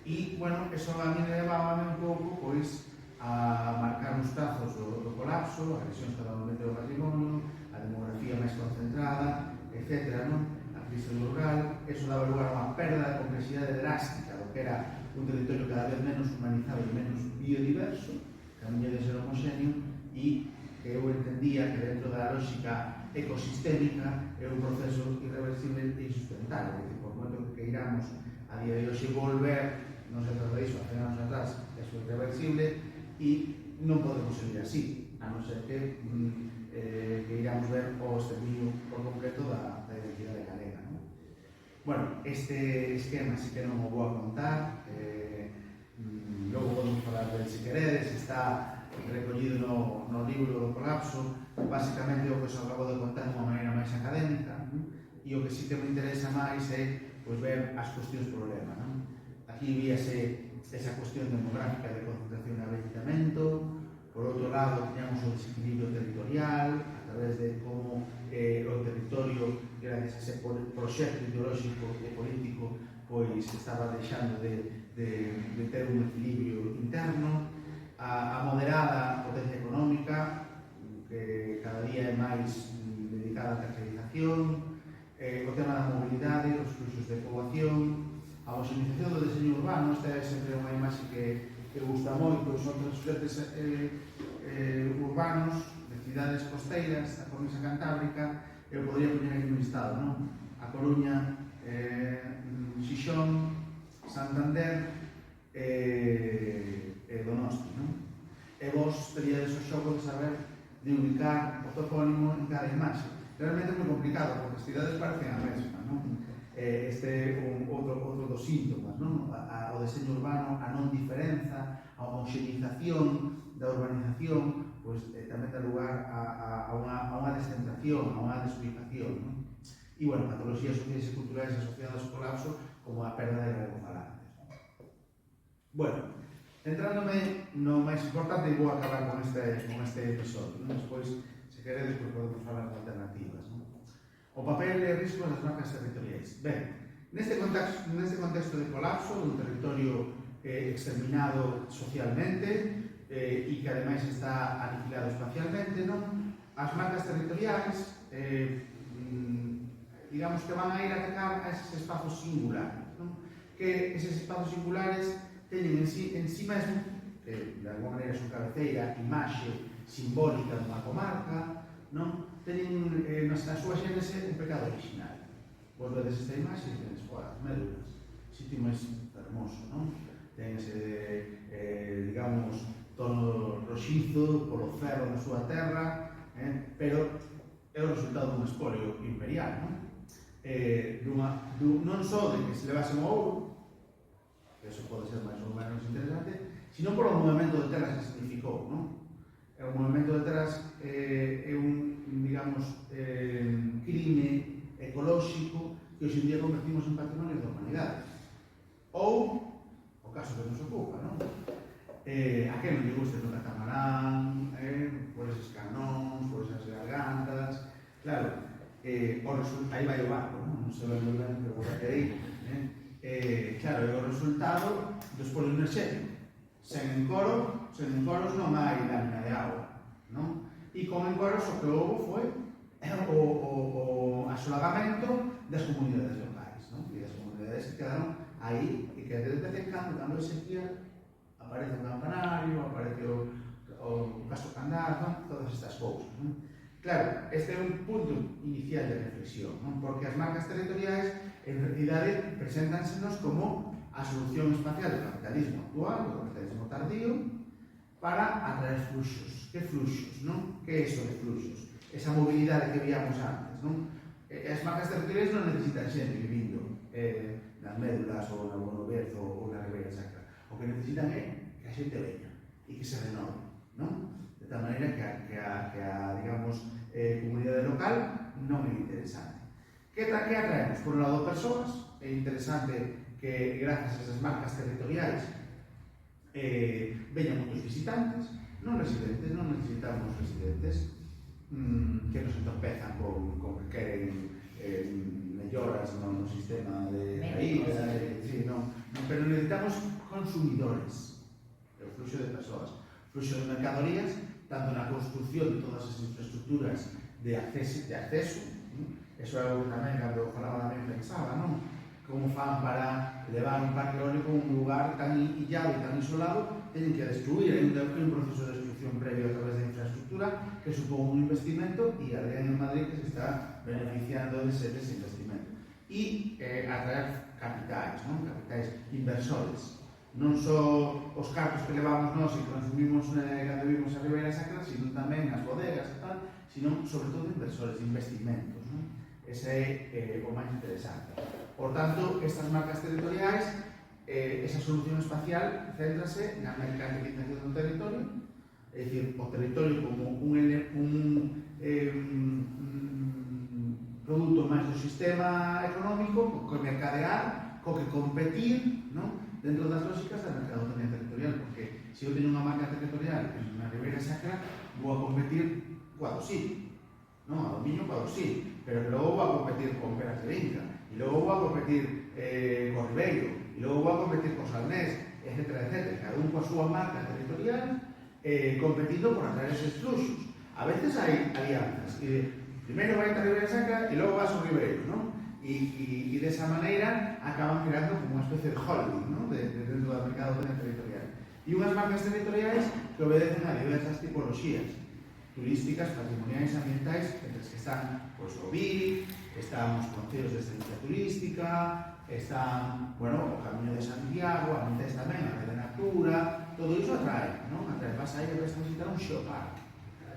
E, bueno, eso a mí me levaba un pouco, pois, a marcar os trazos do colapso, a lesión totalmente do patrimonio, a demografía máis concentrada, etc., non? A crise rural, eso daba lugar a unha perda de complexidade drástica do que era un territorio cada vez menos humanizado e menos biodiverso, camiño de ser homoxéneo, e que eu entendía que dentro da lógica ecosistémica é un proceso irreversible e insustentable. Por moito que queiramos a día de hoxe volver, non se trata disso, hace anos atrás, é irreversible e non podemos seguir así, a non ser que queiramos ver o exterminio por completo da identidade galega. Bueno, este esquema sí que non o vou a contar, logo podemos falar del se queredes, está recollido no libro do colapso, basicamente o que os acabo de contar de unha maneira máis académica, e o que sí que me interesa máis é ver as cuestións problema. Aquí víase esa cuestión demográfica de concentración e avellentamento. Por outro lado, teníamos o desequilibrio territorial a través de como o territorio, gracias a ese proxecto ideolóxico e político, pois estaba deixando de ter un equilibrio interno. A moderada potencia económica, que cada día é máis dedicada á tercerización, o tema da mobilidade, os fluxos de poboación, a homoxenización do deseño urbano. Esta é sempre unha imaxe que gusta moito, son transportes urbanos de cidades costeiras, a Cornisa Cantábrica. Eu podría poñer aquí un listado, non? A Coruña, Xixón, Santander e Donosti, non? E vos teríades o xogo de saber de ubicar o topónimo en cada imaxe. Realmente é moi complicado, porque as cidades parecen a mesma, non? Este é outro dos síntomas, non? O deseño urbano, a non diferenza, a homoxenización da urbanización, pois tamén dá lugar a unha descentración, a unha desubicación, non? E, bueno, patologías sociais e culturais asociadas ao colapso, como a perda de grecofalantes. Bueno, centrándome no máis importante, e vou acabar con este episodio, non? Despois, se queredes, podemos falar de alternativas, non? O papel e risco das marcas territoriais. Ben, neste contexto de colapso, dun territorio exterminado socialmente e que ademais está aniquilado espacialmente, non? As marcas territoriais, digamos que van a ir a atacar a eses espazos singulares, non? Que eses espazos singulares teñen en sí mesmo, que de alguma maneira son cabeceira, imaxe simbólica dunha comarca, non? Teñen na súa xénese un pecado original. Vos vedes esta imaxe e tenes as médulas, sitio máis hermoso, non? Ten ese, digamos, tono roxizo polo ferro na súa terra, pero é o resultado dun espolio imperial, non? Non só de que se levase o ouro, que eso pode ser máis ou menos interesante, sino polo movimento de terras que significou, non? O movimento de terras é un, digamos, crime ecolóxico que hoxe en día convertimos en patrimonio da humanidade. Ou, o caso que nos ocupa, non? A que non lle guste no catamarán, por eses canóns, por esas gargantas. Claro, aí vai o barco, non se ve moi ben, pero por aí. Claro, é o resultado do espolio enerxético. Sen encoros non hai lámina de agua, non? E con encoros o que houve foi o asolagamento das comunidades locais, non? E das comunidades que quedaron aí e que de vez en cando hai sequía, aparece o campanario, aparece o Castro Candás, non? Todas estas cousas, non? Claro, este é un punto inicial de reflexión, non? Porque as marcas territoriais en realidade presentánsenos como a solución espacial do capitalismo actual, do capitalismo tardío, para atraer fluxos. Que fluxos, non? Que é iso de fluxos? Esa mobilidade que víamos antes, non? As marcas territoriais non necesitan xente vivindo nas médulas ou na Bonoberzo ou na Ribeira Sacra. O que necesitan é que a xente veña e que se renove, non? De tal maneira que a digamos, comunidade local non é interesante. Que atraemos? Por un lado, persoas. É interesante que, grazas a esas marcas territoriais, veñan moitos visitantes, non residentes, non necesitamos residentes que nos entorpezan con que queren melloras no sistema de saída, pero necesitamos consumidores, o fluxo de persoas, fluxo de mercadorías, tanto na construcción de todas as infraestructuras de acceso, eso é algo que tamén, cando falaba tamén pensaba, non? Como fan para levar un parque eólico a un lugar tan illado e tan isolado, teñen que destruir, hai un proceso de destrucción previo a través da infraestructura que supón un investimento e alguén en Madrid que se está beneficiando dese investimento. E atraer capitais, non? Capitais inversores. Non só os cartos que levamos nós e consumimos cando vimos a Ribeira Sacra, sino tamén as bodegas e tal, sino sobre todo inversores, investimentos, non? Ese é o máis interesante. Por tanto, estas marcas territoriais, esa solución espacial, céntrase na mercantilización do territorio, é dicir, o territorio como produto máis do sistema económico, co que mercadear, co que competir, non? Dentro das lógicas da mercadoteña territorial, porque se eu teño unha marca territorial na Ribeira Sacra, vou a competir coa do sí, non? A do Miño coa do sí, pero logo vou a competir con Peras de Vinca, e logo vou a competir co Ribeiro, e logo vou a competir co Salnés, etc. Cada un coa súa marca territorial, competindo por atraer eses fluxos. A veces hai alianzas, primeiro vai a Ribeira Sacra e logo vas ao Ribeiro, non? E desa maneira acaban creando como unha especie de holding, non? Dentro do mercado territorial. E unhas marcas territoriais que obedecen a diversas tipoloxías turísticas, patrimoniais, ambientais, entre as que están o BIC, están os concellos de excelencia turística, están, bueno, o Camiño de Santiago, a Montes tamén, a Red de Natura, todo iso atrae, non? Atrae, vas aí e vas a visitar un xeoparque.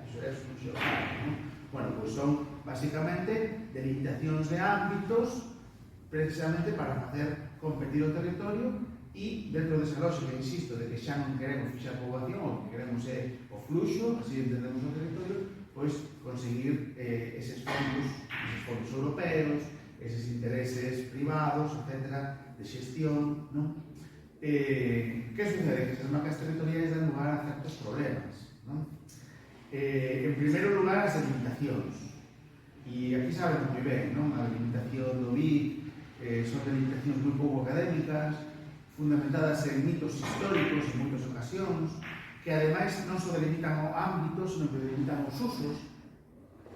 Iso é un xeoparque, non? Bueno, pois son, basicamente, delimitacións de ámbitos precisamente para facer competir o territorio e, dentro desa lógica, insisto, de que xa non queremos fixar poboación, o que queremos é o fluxo, así entendemos o territorio, pois conseguir eses fondos europeos, eses intereses privados, etc., de xestión, non? Que sucede? Que esas marcas territoriais dan lugar a certos problemas, non? En primeiro lugar, as delimitacións. E aquí saben moi ben, non? A delimitación do BIC son delimitacións moi pouco académicas, fundamentadas en mitos históricos en moitas ocasións, que ademais non só delimitan o ámbito, senón que delimitan os usos,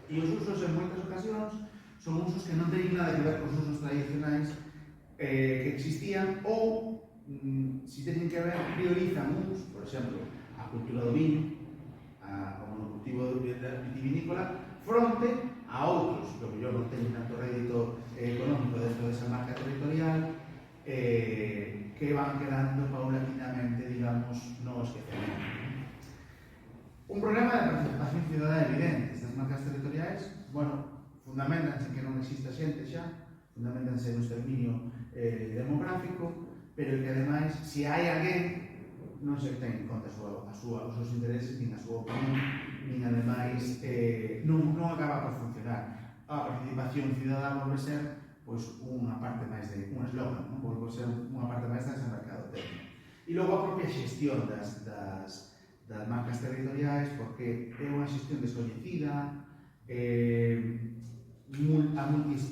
e os usos en moitas ocasións son usos que non teñen nada que ver cos usos tradicionais que existían ou, se teñen que ver, priorizan uns, por exemplo, a cultura do viño, o monocultivo vitivinícola, fronte a outros, que mellor non teñen tanto rédito económico dentro desa marca territorial, que van quedando paulatinamente, digamos, no esquecemento. Un problema de participación cidadana evidente. Estas marcas territoriais, bueno, fundamentanse en que non exista xente xa, fundamentanse no exterminio demográfico, pero que ademais, se hai alguén, non se ten en conta os seus intereses, nin a súa opinión, nin ademais non acaba por funcionar. A participación cidadana volve ser unha parte máis de un eslogan, volve ser unha parte máis desa mercadotecnia. E logo a propia xestión das marcas territoriais, porque é unha xestión descoñecida, a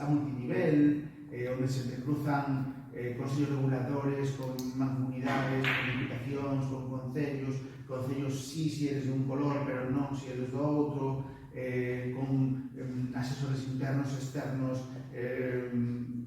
multinivel, onde se entrecruzan consellos reguladores con mancomunidades, con diputacións, con concellos sí se eres dun color, pero non se eres do outro, con asesores internos, externos,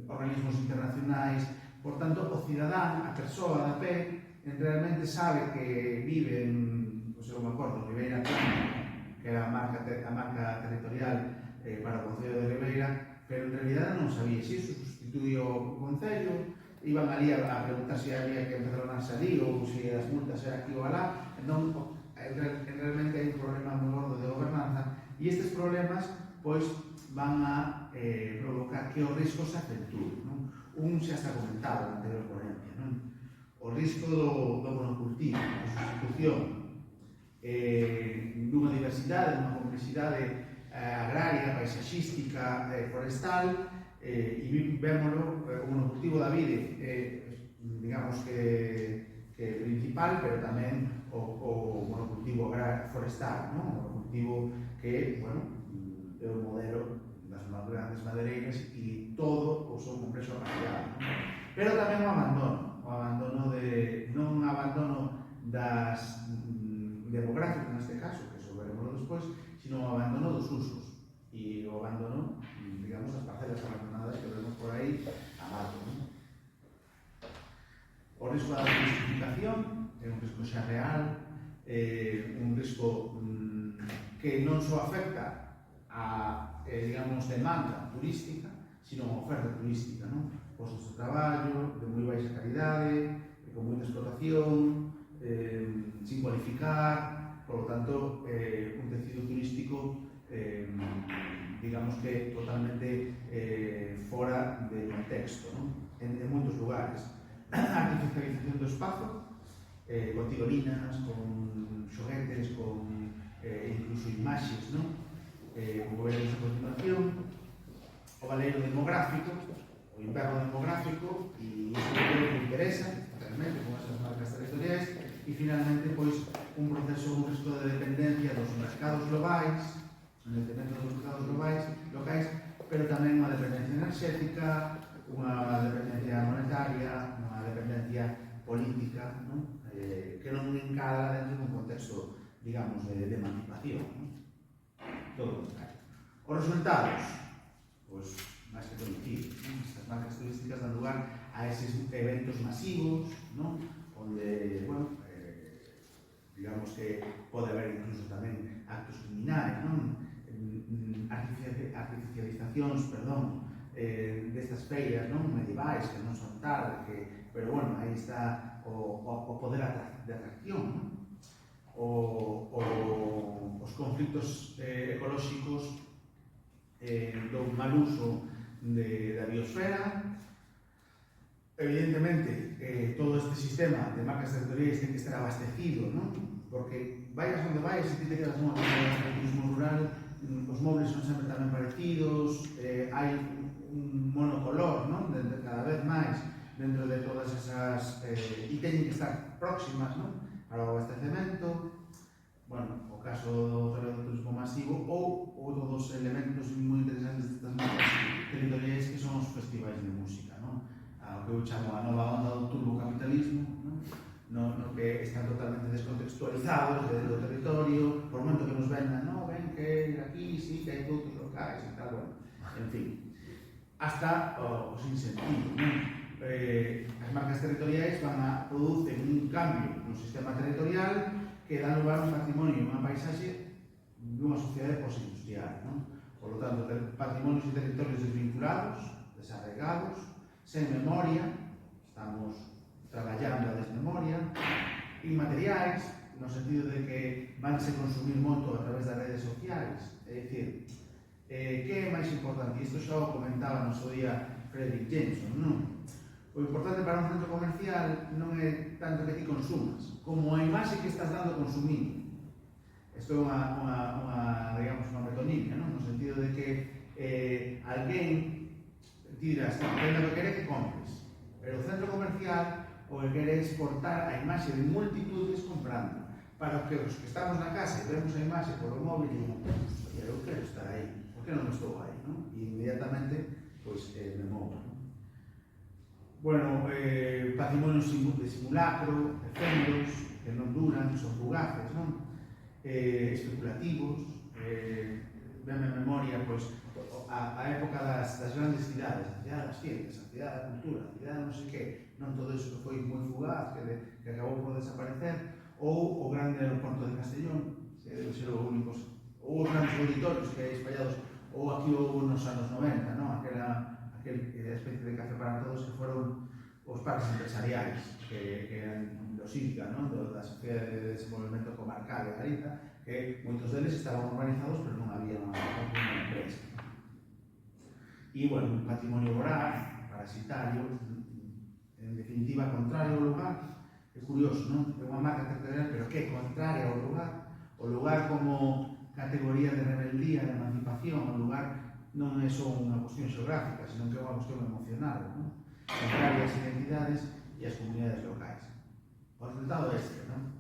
organismos internacionais. Por tanto, o cidadán, a persoa da pé, realmente sabe que vive en, eu me acordo, Ribeira Plana, que era a marca territorial para o Concello de Ribeira, pero en realidad non sabía se iso sustituía o Concello, iban ali a preguntar se había que empadronarse ali ou se as multas era aquí ou alá. Non, realmente hai un problema moi gordo de gobernanza e estes problemas pois van a provocar que o risco se acentúe, non? Un xa está comentado na anterior ponencia, non? O risco do monocultivo, a sustitución dunha diversidade, dunha complexidade agraria, paisaxística, forestal, e vémolo, o monocultivo da vide, digamos que principal, pero tamén o monocultivo forestal, o monocultivo que, bueno, é o modelo das grandes madeireiras e todo o seu complexo aparellado. Pero tamén o abandono non un abandono das demográficos neste caso, que eso veremos despois, sino o abandono dos usos e o abandono, digamos, das parcelas abandonadas que vemos por aí abajo. O risco da desertificación é un risco xa real, un risco que non só afecta a, digamos, demanda turística, sino a oferta turística, non? Postos de traballo, de moi baixa calidade, con moita explotación, sin cualificar, por lo tanto, un tecido turístico, digamos que totalmente fora de contexto, ¿no? En moitos lugares. A artificialización do espazo, con tirolinas, con xoguetes, con incluso imaxes, non? Como veremos a continuación, o baleiro demográfico, o inverno demográfico, e isto é o que me interesa, realmente, con estas marcas territoriais, e finalmente, pois, un proceso, un resto de dependencia dos mercados globais, un detrimento dos mercados locais, pero tamén unha dependencia enerxética, unha dependencia monetaria, unha dependencia política, non? Que non encadra dentro dun contexto, digamos, de emancipación, non? Todo o contrario. Os resultados, pois, máis que coñecidos, non? Estas marcas turísticas dan lugar a eses eventos masivos, non? Onde, bueno, digamos que pode haber incluso tamén actos criminais, non? Artificializacións, perdón, destas feiras, non? Medievais, que non son tal, pero, bueno, aí está o poder de atracción, non? Os conflitos ecolóxicos do mal uso da biosfera. Evidentemente, todo este sistema de marcas territoriais ten que estar abastecido, non? Porque vayas onde vayas, se ti te quedas nunha zona de turismo rural, os móveis son sempre tamén parecidos, hai un monocolor, non? Cada vez máis dentro de todas esas... e teñen que estar próximas, non? Para o abastecemento. Bueno, o caso do turismo masivo ou outro dos elementos moi interesantes destas marcas territoriais que son os festivais de música, non? O que eu chamo a nova onda do turbocapitalismo, non? No que están totalmente descontextualizados do territorio, por o momento que nos vendan, non, ven que aquí sí que hai produtos locais e tal, bueno, en fin, hasta o sin sentido, non? As marcas territoriais producen un cambio no sistema territorial que dá lugar a un patrimonio e unha paisaxe dunha sociedade posindustrial, non? Por lo tanto, patrimonios e territorios desvinculados, desarraigados, sen memoria, estamos traballando a desmemoria, inmateriais, no sentido de que vanse consumir moito a través das redes sociais, é dicir, que é máis importante? Isto xa o comentaba no seu día Frederick Jameson, non? O importante para un centro comercial non é tanto que ti consumas, como a imaxe que estás dando consumindo. Isto é digamos, unha metonimia, non? No sentido de que alguén ti dirás, ten o que quere que compres, pero o centro comercial o que quere exportar a imaxe de multitudes comprando, para que os que estamos na casa e vemos a imaxe por o móvil e digo, eu quero estar aí, por que non estou aí, non? E inmediatamente, pois, me movo, non? Bueno, patrimonios de simulacro, efémeros, que non duran, son fugaces, non? Especulativos, venme a memoria, pois, a época das grandes cidades, a cidade das ciencias, a cidade da cultura, a cidade non sei que, non todo iso que foi moi fugaz, que acabou por desaparecer, ou o grande aeroporto de Castellón, que debe ser o único, ou os grandes auditorios que hai espallados, ou aquí houve nos anos 90, non? Aquela especie de café para todos que foron os parques empresariais, que eran dos INCA, non? Da Sociedade de Desenvolvemento Comarcal de Galiza, que moitos deles estaban urbanizados, pero non había unha empresa. E, bueno, un patrimonio voraz, parasitario, en definitiva, contrario ao lugar. É curioso, non? É unha marca territorial, pero que é contraria ao lugar. O lugar como categoría de rebeldía, de emancipación, o lugar non é só unha cuestión xeográfica, senón que é unha cuestión emocional, non? Contraria as identidades e as comunidades locais. O resultado é este, non?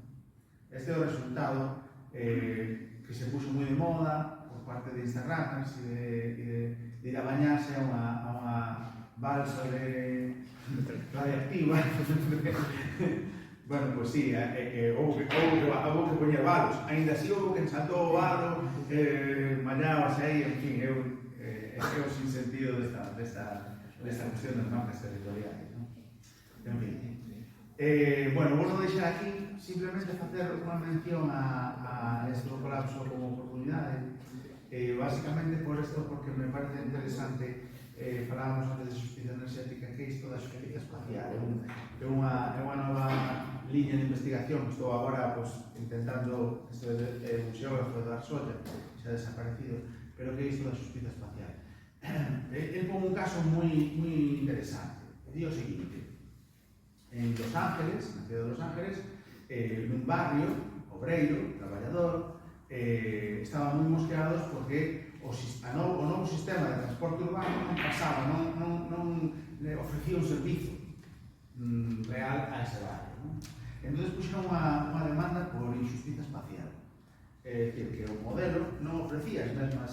Este é o resultado que se puxo moi de moda por parte de Instagram e de ir a bañarse a unha balsa radioactiva. Bueno, pois sí, houve que poñer valos, ainda así houve que ensaltou o valo, mañábase aí, en fin, é o sinsentido desta cuestión das marcas territoriais, non? En fin. Bueno, vou deixar aquí simplemente facer unha mención a este colapso como oportunidade, basicamente por isto, porque me parece interesante. Falábamos antes de justicia enerxética, que isto da justicia espacial é unha nova liña de investigación que estou agora intentando, isto é un xeógrafo de Arsolla, xa desaparecido, pero que é isto da justicia espacial. Él pon un caso moi interesante, di o seguinte: en Los Ángeles, na cidade de Los Ángeles, nun barrio, obreiro, traballador, estaban moi mosqueados porque o novo sistema de transporte urbano non pasaba, non ofrecía un servizo real a ese barrio. Entón, puxeron unha demanda por injustiza espacial. É dicir, que o modelo non ofrecía as mesmas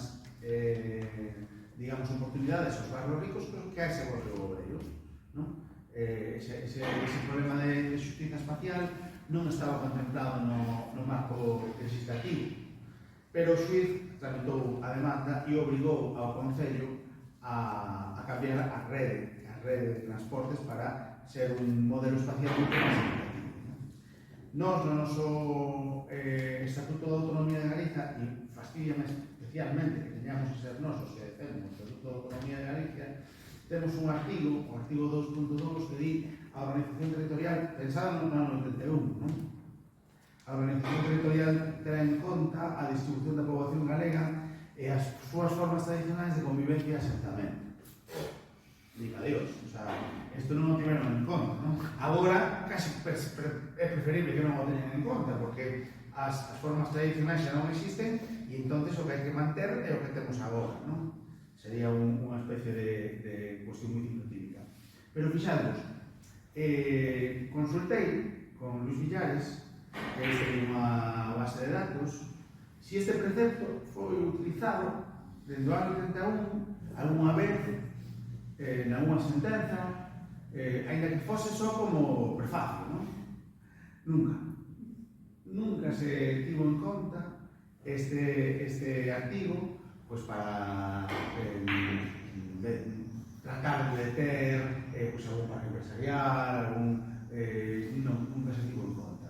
digamos, oportunidades aos barrios ricos que a ese barrio obreiro. Ese problema de xustiza espacial non estaba contemplado no marco legislativo, pero o xuiz tramitou a demanda e obrigou ao Concello a cambiar a rede de transportes para ser un modelo espacial muito máis equitativo. Nós, no noso Estatuto de Autonomía de Galicia, e fastidiame especialmente que teñamos que ser nosos que defendemos o Estatuto de Autonomía de Galicia, temos un artigo, o artigo 2.2, que di a organización territorial, pensada no ano 81, non? A organización territorial terá en conta a distribución da poboación galega e as súas formas tradicionais de convivencia e asentamento. Diga Dios, o sea, isto non o tiveron en conta, non? Agora, casi é preferible que non o teñan en conta, porque as formas tradicionais xa non existen e entonces o que hai que manter é o que temos agora, non? Sería unha especie de cuestión moi científica. Pero fixadvos, consultei con Luis Villares, que é unha base de datos, se este precepto foi utilizado dende o ano 31 algunha vez nalgúna sentenza, ainda que fose só como prefacio, non? Nunca se tivo en conta este artigo pois para tratar de ter algún parque empresarial, nunca se tivo en conta.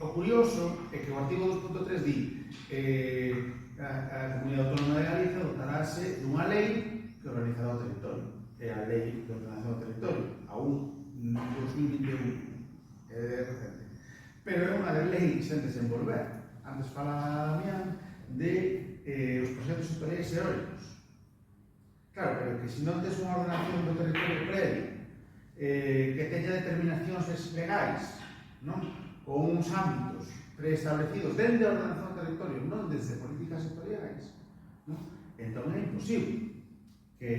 O curioso é que o artigo 2.3 di a Comunidade Autónoma de Galicia dotarase dunha lei que organizará o territorio. É a lei de ordenación do territorio, aún 2021, é recente. Pero é unha lei sen desenvolver. Antes falaba Damián de os proxectos sectoriais eólicos. Claro, pero que se non tes unha ordenación do territorio previo, que teña determinacións legais, non? Con uns ámbitos preestablecidos dende a ordenación do territorio, non desde políticas sectoriais, non? Entón é imposible que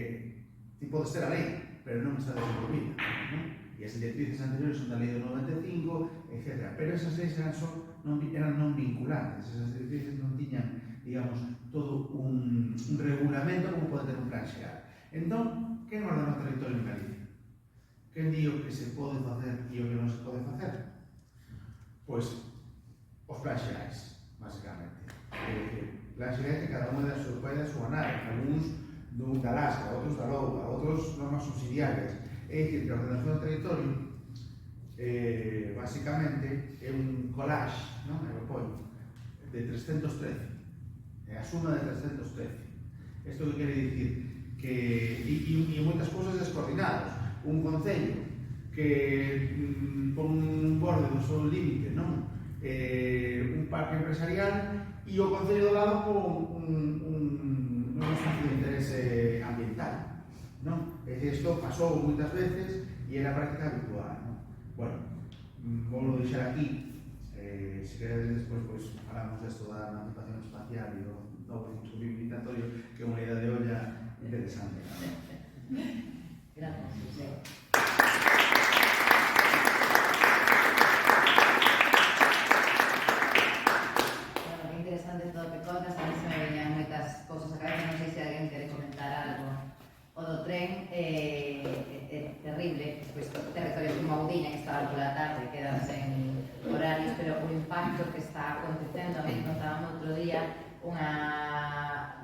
ti podes ter a lei, pero non está desenvolvida, non? E as directrices anteriores son da lei do 95, etc. Pero esas leis eran non vinculantes, esas directrices non tiñan, digamos, todo un regulamento como pode ter un plan xeral. Entón, quen ordena o territorio en Galicia? Quen di o que se pode facer e o que non se pode facer? Pois, os plans xerais, basicamente. É dicir, plans xerais que cada unha da súa nave, algúns da Lasca, outros da Louga, outros normas subsidiarias. É dicir, que a ordenación do territorio basicamente é un collage, non? Eu poño, de 313. É a suma de 313. Isto que quere dicir que moitas cousas descoordinadas. Un concello que pon un borde do seu límite, non? Un parque empresarial e o concello do lado con un espacio de interese ambiental, non? É dicir, isto pasou moitas veces e era práctica habitual, non? Bueno, vou deixar aquí. Se queredes despois, pois, falamos desto da emancipación espacial e do novo discurso bibliotecatorio, que é unha idea de olla interesante. Gracias, José. Bueno, que interesante todo o que contas. A mí se me venían moitas cousas a cabeza. Non sei se alguén quere comentar algo. O do tren é terrible, pois territorios como Audiña, que estaba pola tarde, quedan sen horarios, pero o impacto que está acontecendo, a mí contábame outro día unha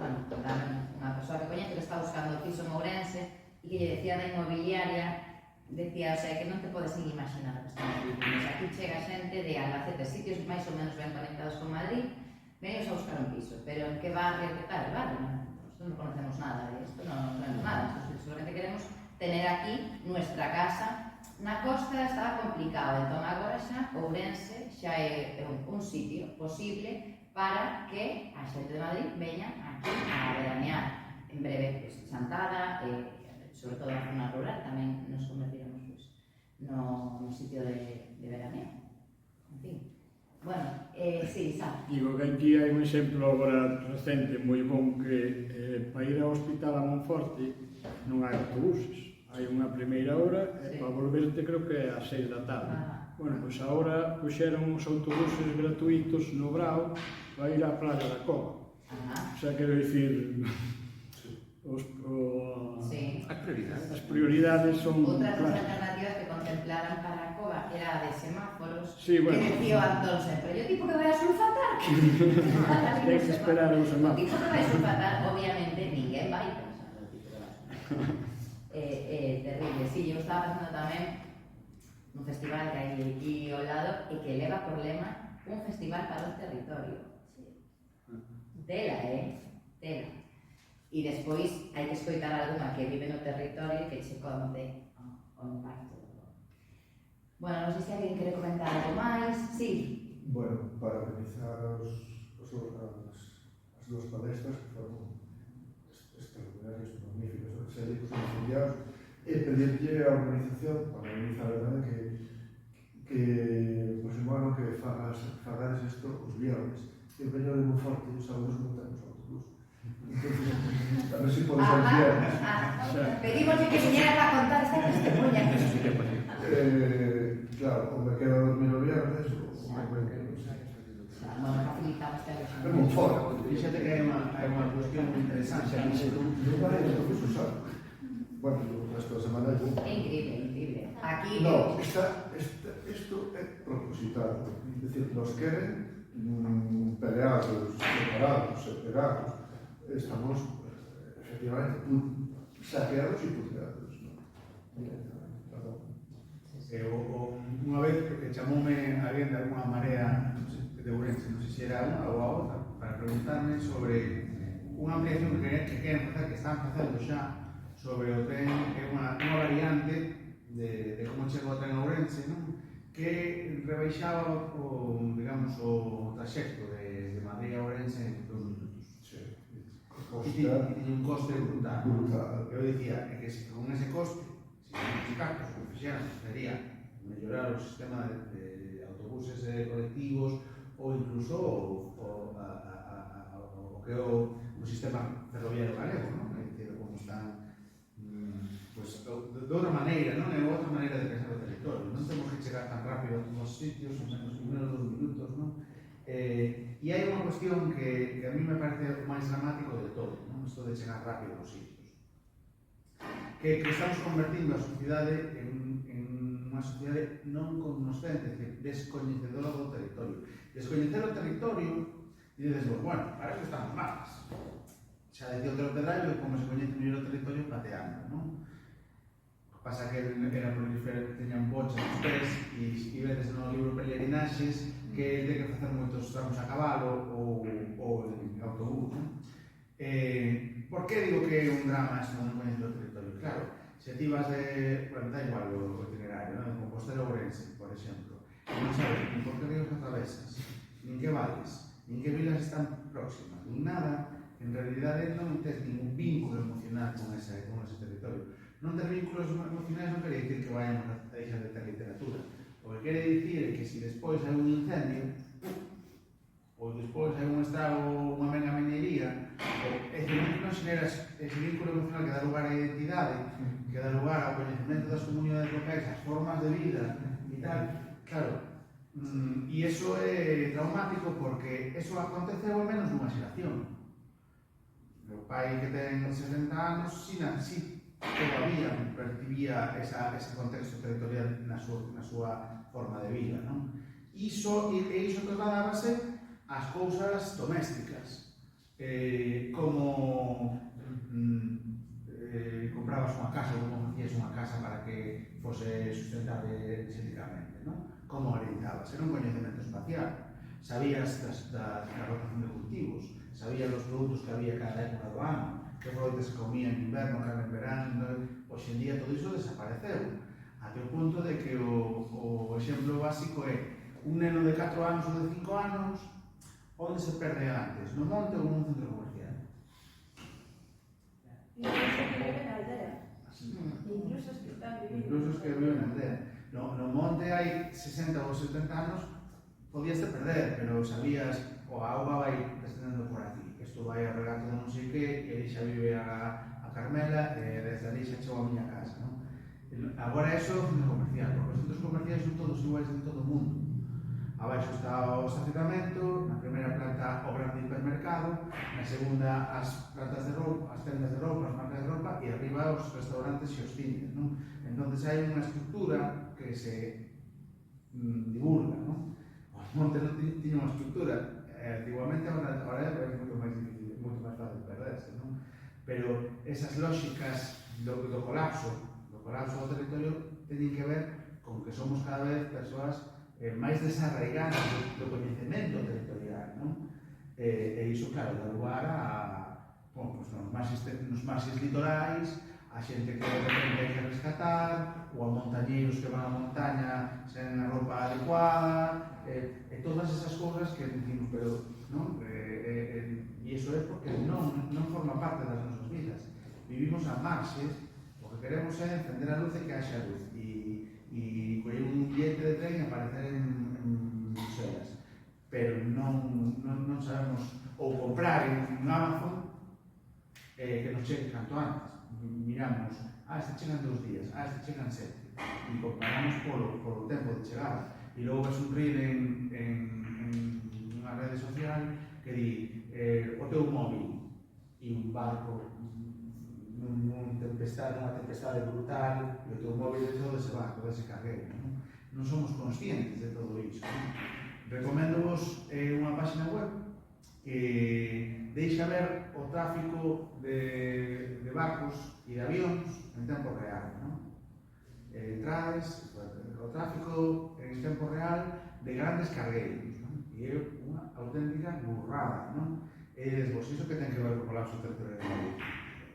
persoa que coñezo que está buscando o piso en Ourense e que lle decía da inmobiliaria, decía, o sea, que non te podes nin imaginar o que estamos vivindo. Aquí chega xente de Albacete, sitios máis ou menos ben conectados con Madrid, venos a buscar un piso, pero en que barrio, que tal, vale, non conocemos nada de esto, non sabemos nada, solamente queremos tener aquí nuestra casa. Na costa estaba complicado, entón agora xa Ourense xa é un sitio posible para que a xente de Madrid veña aquí a veranear. En breve, pues, Chantada, sobre todo na zona rural, tamén nos convertiremos no sitio de veraneo. Digo que aquí hai un exemplo agora recente moi bon que para ir ao hospital a Monforte non hai autobuses. Hai unha primeira hora e para volverte creo que é ás 6 da tarde. Bueno, pois agora puxeron os autobuses gratuitos no Brao para ir á Praia da Cova. O sea, quero dicir, as prioridades son... Outras das alternativas que contemplaran para a Cova era a de semáforos, Sí, bueno. que decía o Antón sempre, yo tipo que vai a sulfatar. Ten que esperar o O semáforo. tipo que vai a sulfatar, obviamente, ninguén vai pensar o tipo que vai a sulfatar. Terrible, sí, eu estaba pensando tamén un festival que hai aquí ao lado e que leva por lema un festival para o territorio. Tela, tela. E despois hai que escoitar alguna que vive no territorio que che conte o impacto. Bueno, non sei se alguén quere comentar algo máis. Sí. Bueno, para realizar as dúas palestras que foron extraordinarias, magníficas, serios, estudiados, e pedirlle a organización, para organizar a verdade, que o próximo ano que fagades isto os viernes. E o veño de Monforte, os sábados non temos autobús. Entonces, a ver se podes os viernes. Pedimos que viñera para contar esta testemunha. Claro, o me queda dormir o viernes, Bueno, facilitamos que é Monforte. Fíxate que hai unha cuestión moi interesante. Non vai autobús usado. Bueno, o resto da semana é É increíble, increíble. Aquí... no, isto é propositado. É dicir, nos queren peleados, separados, pegados. Estamos, efectivamente, saqueados e puteados. Unha vez que chamoume alguén de alguna marea de Ourense, non sei se era unha ou a outra, para preguntarme sobre unha ampliación que queren facer, que están facendo xa, sobre o tren, que é unha variante de como chega o tren a Ourense, non? Que rebaixaba digamos, o traxecto de Madrid a Ourense en 2 minutos. E tiña un coste brutal. Eu dicía que con ese coste, se os cartos que fixeran, sería mellorar o sistema de autobuses colectivos ou incluso o que é o sistema ferroviario galego, non? É dicir, como están de outra maneira, non? É outra maneira de pensar o territorio. Non temos que chegar tan rápido a todos os sitios, en menos de 2 minutos, non? E hai unha cuestión que a mí me parece o máis dramático de todo, non? Isto de chegar rápido aos sitios. Que estamos convertindo a sociedade en unha sociedade non cognoscente, é dicir, descoñecedora do territorio. Descoñecer o territorio, e dices, bueno, para eso estamos malas. Xa decía o Otero Pedrallo que como se coñece mellor o territorio pateando, non? Pasa que era prolífero que teñan bochas nos pés e vedes no libro Peregrinaxes que ten que facer moitos tramos a cabalo ou en autobús, non? Por que digo que é un drama isto non coñecer o territorio? Claro, se ti vas de... Bueno, da igual o itinerario, non? De Compostela a Ourense, por exemplo, e non sabes nin por que ríos atravesas, nin que vales, nin que vilas están próximas, nin nada, en realidade non tens ningún vínculo emocional con ese territorio. Non ter vínculos emocionais non quere dicir que vayamos a deixar de ter literatura. O que quere dicir é que se despois hai un incendio, ou despois hai un estrago, unha mega minería, ese non xenera ese vínculo emocional que dá lugar á identidade, que dá lugar ao coñecemento das comunidades locais, as formas de vida e tal, claro, e iso é traumático porque iso aconteceu ao menos nunha xeración. Meu pai que ten 60 anos, si todavía percibía ese contexto territorial na súa forma de vida, non? Iso trasladábase ás cousas domésticas, como comprabas unha casa ou como facías unha casa para que fose sustentable enerxéticamente, non? Como orientabas, era un coñecemento espacial, sabías da rotación de cultivos, sabías os produtos que había cada época do ano, que froitas se comían en inverno, carne en verano, hoxe en día todo iso desapareceu, até o punto de que o exemplo básico é un neno de 4 anos ou de 5 anos, onde se perde antes, no monte ou nun centro comercial? Incluso que viven na aldea. Incluso os que están vivindo. Incluso os que viven na aldea. No monte hai 60 ou 70 anos, podías te perder, pero sabías o a auga vai descendendo por aquí. Isto vai a regato de non sei que, e aí xa vive a Carmela, e desde ali xa chegou a miña casa, non? Agora é só o centro comercial, porque os centros comerciais son todos iguais en todo o mundo. Abaixo está o estacionamento, na primeira planta o grande hipermercado, na segunda as plantas de roupa, as tendas de roupa, as marcas de roupa, e arriba os restaurantes e os cines, non? Entón hai unha estructura que se divulga, non? O monte non tiña unha estructura, antiguamente agora é moito máis difícil, moito máis fácil perderse, non? Pero esas lógicas do colapso do territorio teñen que ver con que somos cada vez persoas máis desarraigadas do coñecemento territorial, non? E iso, claro, dá lugar a, bom, pues, nos marxes litorais, a xente que de repente hai que rescatar, ou a montañeiros que van á montaña sen a roupa adecuada, e todas esas cousas que dicimos, pero, non? E iso é porque non forma parte das nosas vidas. Vivimos a marxes, o que queremos é encender a luz e que haxa luz, e coller un billete de tren e aparecer en Bruselas, pero non sabemos, ou comprar en Amazon que nos chegue canto antes. Miramos, este chegan 2 días, este chegan 7, e comparamos polo tempo de chegada, e logo ves un reel en unha rede social que di o teu móvil e un barco nunha tempestade brutal, e o teu móvil de todo ese barco, dese cargueiro, non somos conscientes de todo iso. Recoméndovos unha página web que deixa ver o tráfico de barcos e de avións en tempo real, non? Entrades, o tráfico en tempo real de grandes cargueiros, non? E é unha auténtica burrada, non? E despois, iso que ten que ver co colapso territorial?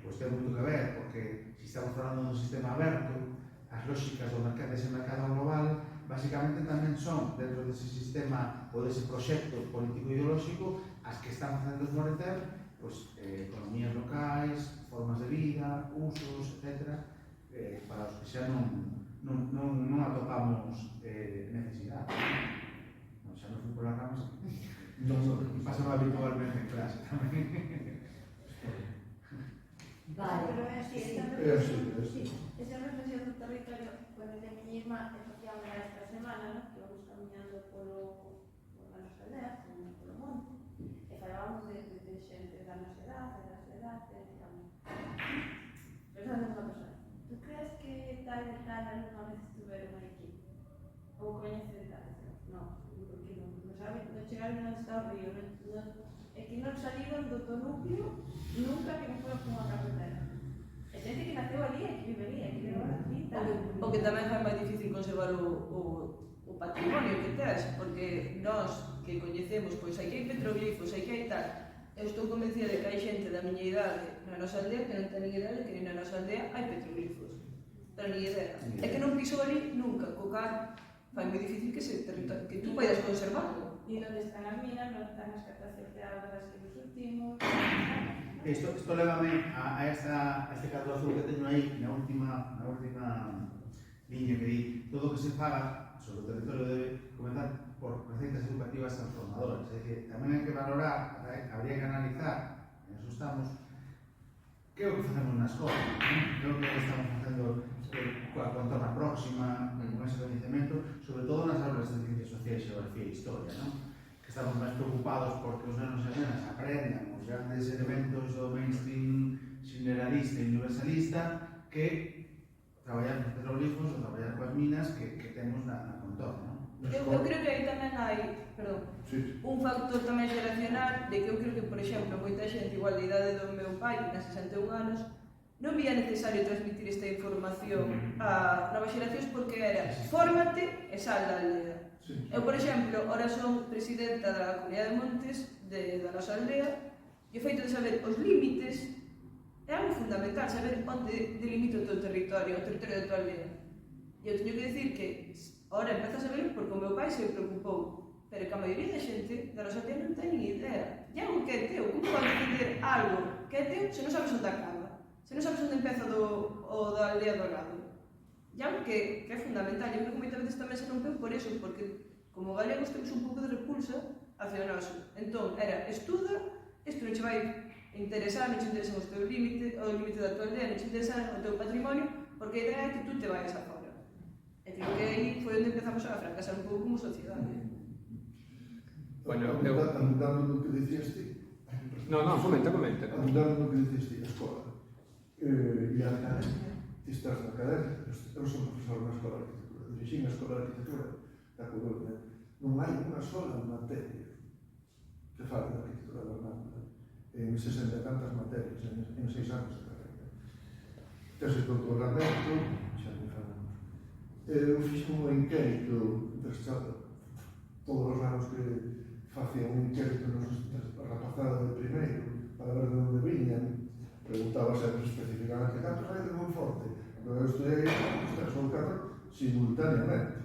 Pois ten moito que ver, porque se estamos falando dun sistema aberto, as lógicas dese mercado global basicamente tamén son, dentro dese sistema ou dese proxecto político-ideolóxico, as que están facendo florecer economías locais, formas de vida, usos, etc., para os que xa non atopamos necesidade. Xa non fui polas ramas, pasaba habitualmente en clase tamén. Vale. Pero é así, esta reflexión do territorio, bueno, de miña irmá, especialmente esta semana, ¿no? Que vamos caminhando pola nosa aldea, polo monte, e falábamos de xente da nosa edad, digamos. Pensando nunha persona, tú crees que tal e tal alguna vez estuveron aquí? Ou coñecen tal? Non, porque non saben, non chegaron onde está o río, é que non saliron do teu núcleo nunca que non fuera con unha carretera. É xente que naceu ali, que vive ali, que vive ali, tal. O que tamén é máis difícil conservar o patrimonio que tes, porque nós que coñecemos, pois hai que hai petroglifos, hai que hai tal. Eu estou convencida de que hai xente da miña idade na nosa aldea que non ten nin idea de que na nosa aldea hai petroglifos. Pero nin idea. É que non pisou ali nunca, co cal fai moi difícil que tú poidas conservarlo. E onde están as minas, onde están as captacións de auga das que nos surtimos. Isto lévame a este cadro azul que teño aí na última liña que di todo o que se faga sobre o territorio debe comenzar por receitas educativas transformadoras, é dicir, tamén hai que valorar, habría que analizar, en eso estamos, que é o que facemos na escola, que é o que estamos facendo coa contorna próxima, con ese coñecemento, sobre todo nas aulas de ciencias sociais, xeografía e historia, que estamos máis preocupados porque os nenos e as nenas aprendan os grandes elementos do mainstream generalista e universalista que traballar nos petroglifos ou traballar coas minas que temos na contorna. Eu creo que aí tamén hai, un factor tamén xeracional de que eu creo que, por exemplo, moita xente igual de idade do meu pai, na 61 anos, non vía necesario transmitir esta información a novas xeracións porque era fórmate e sal da aldea. Eu, por exemplo, ahora son presidenta da Comunidade de Montes da nosa aldea e o feito de saber os límites é algo fundamental, saber onde delimita o teu territorio, o territorio da tua aldea. E eu teño que decir que ahora empeza a saber porque o meu pai se preocupou, pero que a maioría da xente da nosa aldea non ten ni idea. E algo que é teu, como pode defender algo que é teu se non sabes onde acaba, se non sabes onde empeza o da aldea do lado. E algo que é fundamental, eu creo que moitas veces tamén se rompeu por eso, porque como galegos temos un pouco de repulsa hacia o noso. Entón, era estuda, isto non che vai interesar, non che interesan os teus límites, o límite da tua aldea, non che interesan o teu patrimonio, porque a idea é que tú te vayas a fora. E creo que aí foi onde empezamos a fracasar un pouco como sociedade. Bueno, Abundando no que dicías ti. No, comenta. Abundando no que dicías ti, a escola. E a academia. Ti estás na academia. Eu son profesor na escola de arquitectura. Dirixín a escola de arquitectura da Coruña. Non hai unha sola materia que fale de arquitectura vernácula. En 60 e tantas materias, en 6 anos de carreira. Tese de doutoramento, xa me falamos. Eu fixo un inquérito interesado todos os anos que facía un inquérito nos rapazada de primeiro para ver de onde viñan. Preguntaba sempre especificamente cantos hai de Monforte. Eu estudei os 3 ou 4 simultaneamente.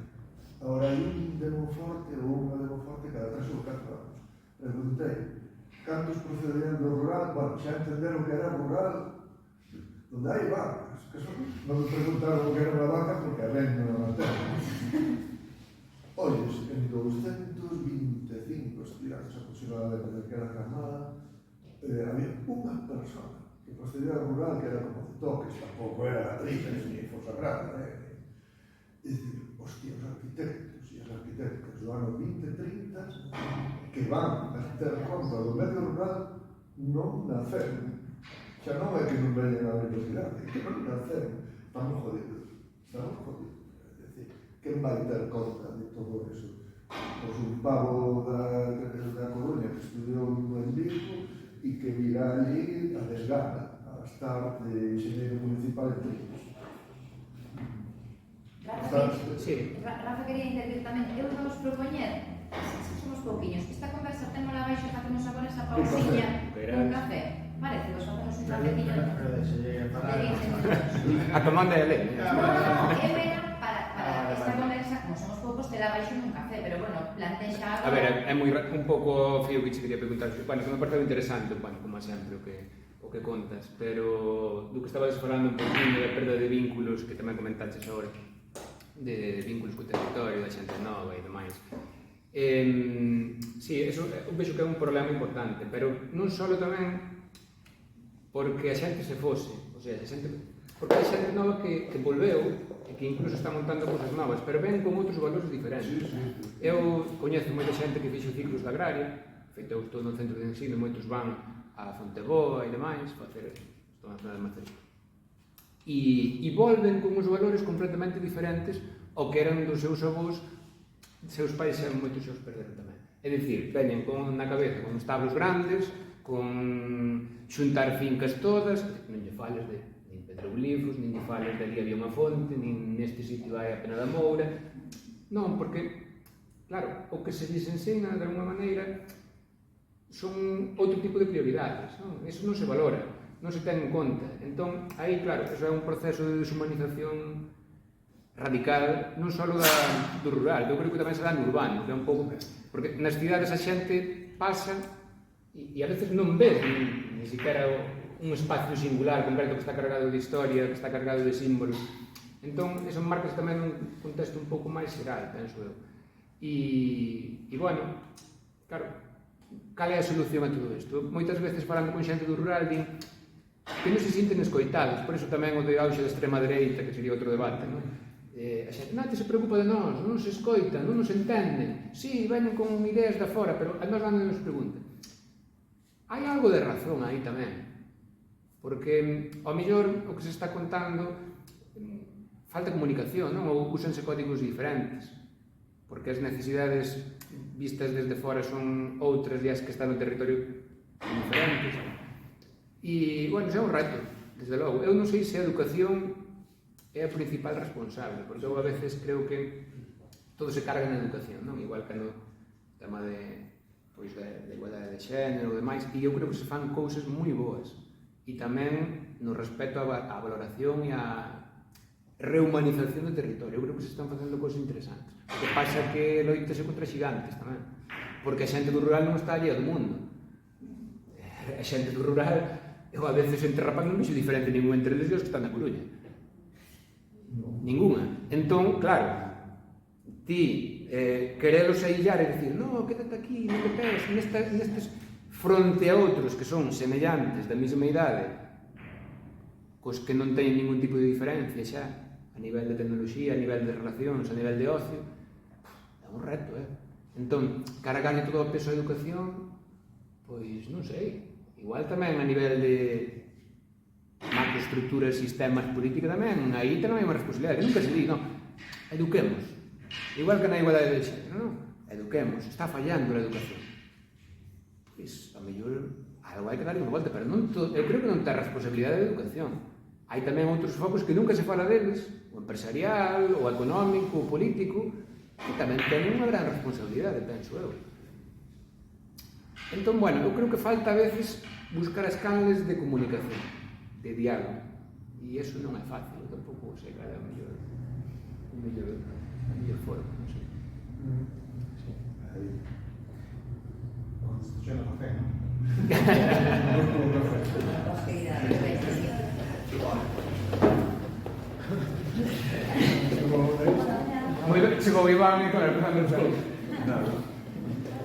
Agora hai un de Monforte ou unha de Monforte cada 3 ou 4 anos. Preguntei cantos procederían do rural. Bueno, xa entenderon que era rural donde hai vacas. Non me preguntaron o que era unha vaca porque a ven non a ten. Olles, en 225 estudiantes aproximadamente daquela camada, había unha persona que procedía rural que era como de toques, tampouco era actriz, ni fosa grande, e dicir, hostia, os arquitectos e as arquitectas do ano 2030 que van a ter conta do medio rural non naceron. Xa non é que non veñen á universidade, é que non naceron. Estamos jodidos. É dicir, quen vai ter conta de todo eso? Pois un pavo da Coruña que estudiou en Vigo e que virá allí a desgana, a estar de enxeñeiro municipal en Tribos. Rafa quería intervir tamén. Eu vamos propoñer, somos pouquiños, esta conversa temos lá baixo, facemos agora esa pausiña, un café. Parece, vos facemos un cafetiño. A tomando de lei. Eu era para esta conversa, como somos poucos, te la baixo nun café, pero bueno, plantexa A algo. ver, é moi un pouco fío que che quería preguntar. Bueno, que me pareceu interesante, bueno, como sempre, o que contas, pero do que estabas falando un poquinho da perda de vínculos, que tamén comentaches agora, de vínculos co territorio, da xente nova e demais. Sí, eso eu vexo que é un problema importante, pero non só tamén porque a xente se fose, o sea, porque hai xente nova que volveu e que incluso está montando cousas novas, pero ven con outros valores diferentes. Eu coñezo moita xente que fixo ciclos de agraria, feito eu estou no centro de ensino, moitos van a Fonteboa e demais, estão a zona de Macedo. E volven con uns valores completamente diferentes ao que eran dos seus avós, seus pais xa moitos xa os perderon tamén. É dicir, veñen na cabeza con establos grandes, con xuntar fincas todas, non lle fales de nin petroglifos, nin lle fales de ali había unha fonte, nin neste sitio hai a Pena da Moura. Non, porque, claro, o que se lles ensina de alguma maneira son outro tipo de prioridades, non? Eso non se valora, non se ten en conta. Entón, aí, claro, eso é un proceso de deshumanización radical, non só do rural, eu creo que tamén se dá no urbano, que é un pouco... Porque nas cidades a xente pasa e a veces non ve ni siquiera un espacio singular concreto que está cargado de historia, que está cargado de símbolos. Entón, eso marcas tamén un contexto un pouco máis xeral, penso eu. E bueno, claro, cal é a solución a todo isto? Moitas veces falando con xente do rural din que non se sinten escoitados, por iso tamén o de auxe da extrema dereita, que sería outro debate, non? A xente, non se preocupa de nós, non nos escoitan, non nos entenden. Sí, veñen con ideas de fora, pero a nós non nos preguntan. Hai algo de razón aí tamén, porque ao mellor o que se está contando falta comunicación, non? Ou úsanse códigos diferentes, porque as necesidades vistas desde fora son outras e as que están no territorio diferentes. E, bueno, é un reto, desde logo. Eu non sei se a educación é a principal responsable, porque eu a veces creo que todo se carga na educación, non? Igual que no tema de igualdade de xénero e demais, e eu creo que se fan cousas moi boas. E tamén no respecto á valoración e á rehumanización do territorio. Eu creo que se están facendo cousas interesantes. O que pasa que loitase contra xigantes tamén, porque a xente do rural non está allea do mundo. A xente do rural, eu a veces entre rapaz non vexo diferente ningún entre eles que están na Coruña. Ninguna. Entón, claro, ti querelos aillar e dicir, no, quédate aquí, non te pegues, nestes fronte a outros que son semellantes da mesma idade, cos que non teñen ningún tipo de diferencia xa, a nivel de tecnoloxía, a nivel de relacións, a nivel de ocio, é un reto, Entón, cargarlle todo o peso da educación, pois non sei, igual tamén a nivel de macroestructuras, sistemas políticos tamén, aí tamén hai unha responsabilidade, que nunca se di, non, eduquemos, igual que na igualdade de xénero, non? Eduquemos, está fallando a educación. Pois, a mellor, algo hai que darlle unha volta, pero non eu creo que non ten responsabilidade de educación. Hai tamén outros focos que nunca se fala deles, o empresarial, o económico, o político, que tamén ten unha gran responsabilidade, penso eu. Entón, bueno, eu creo que falta a veces buscar as canles de comunicación, de diálogo, e iso non é fácil, eu tampouco sei cal é a mellor forma, non sei. Sí. Constitución do café, non? Vamos que ir a revés. Chegou Iván e con el empezando el saludo.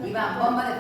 Iván, bomba de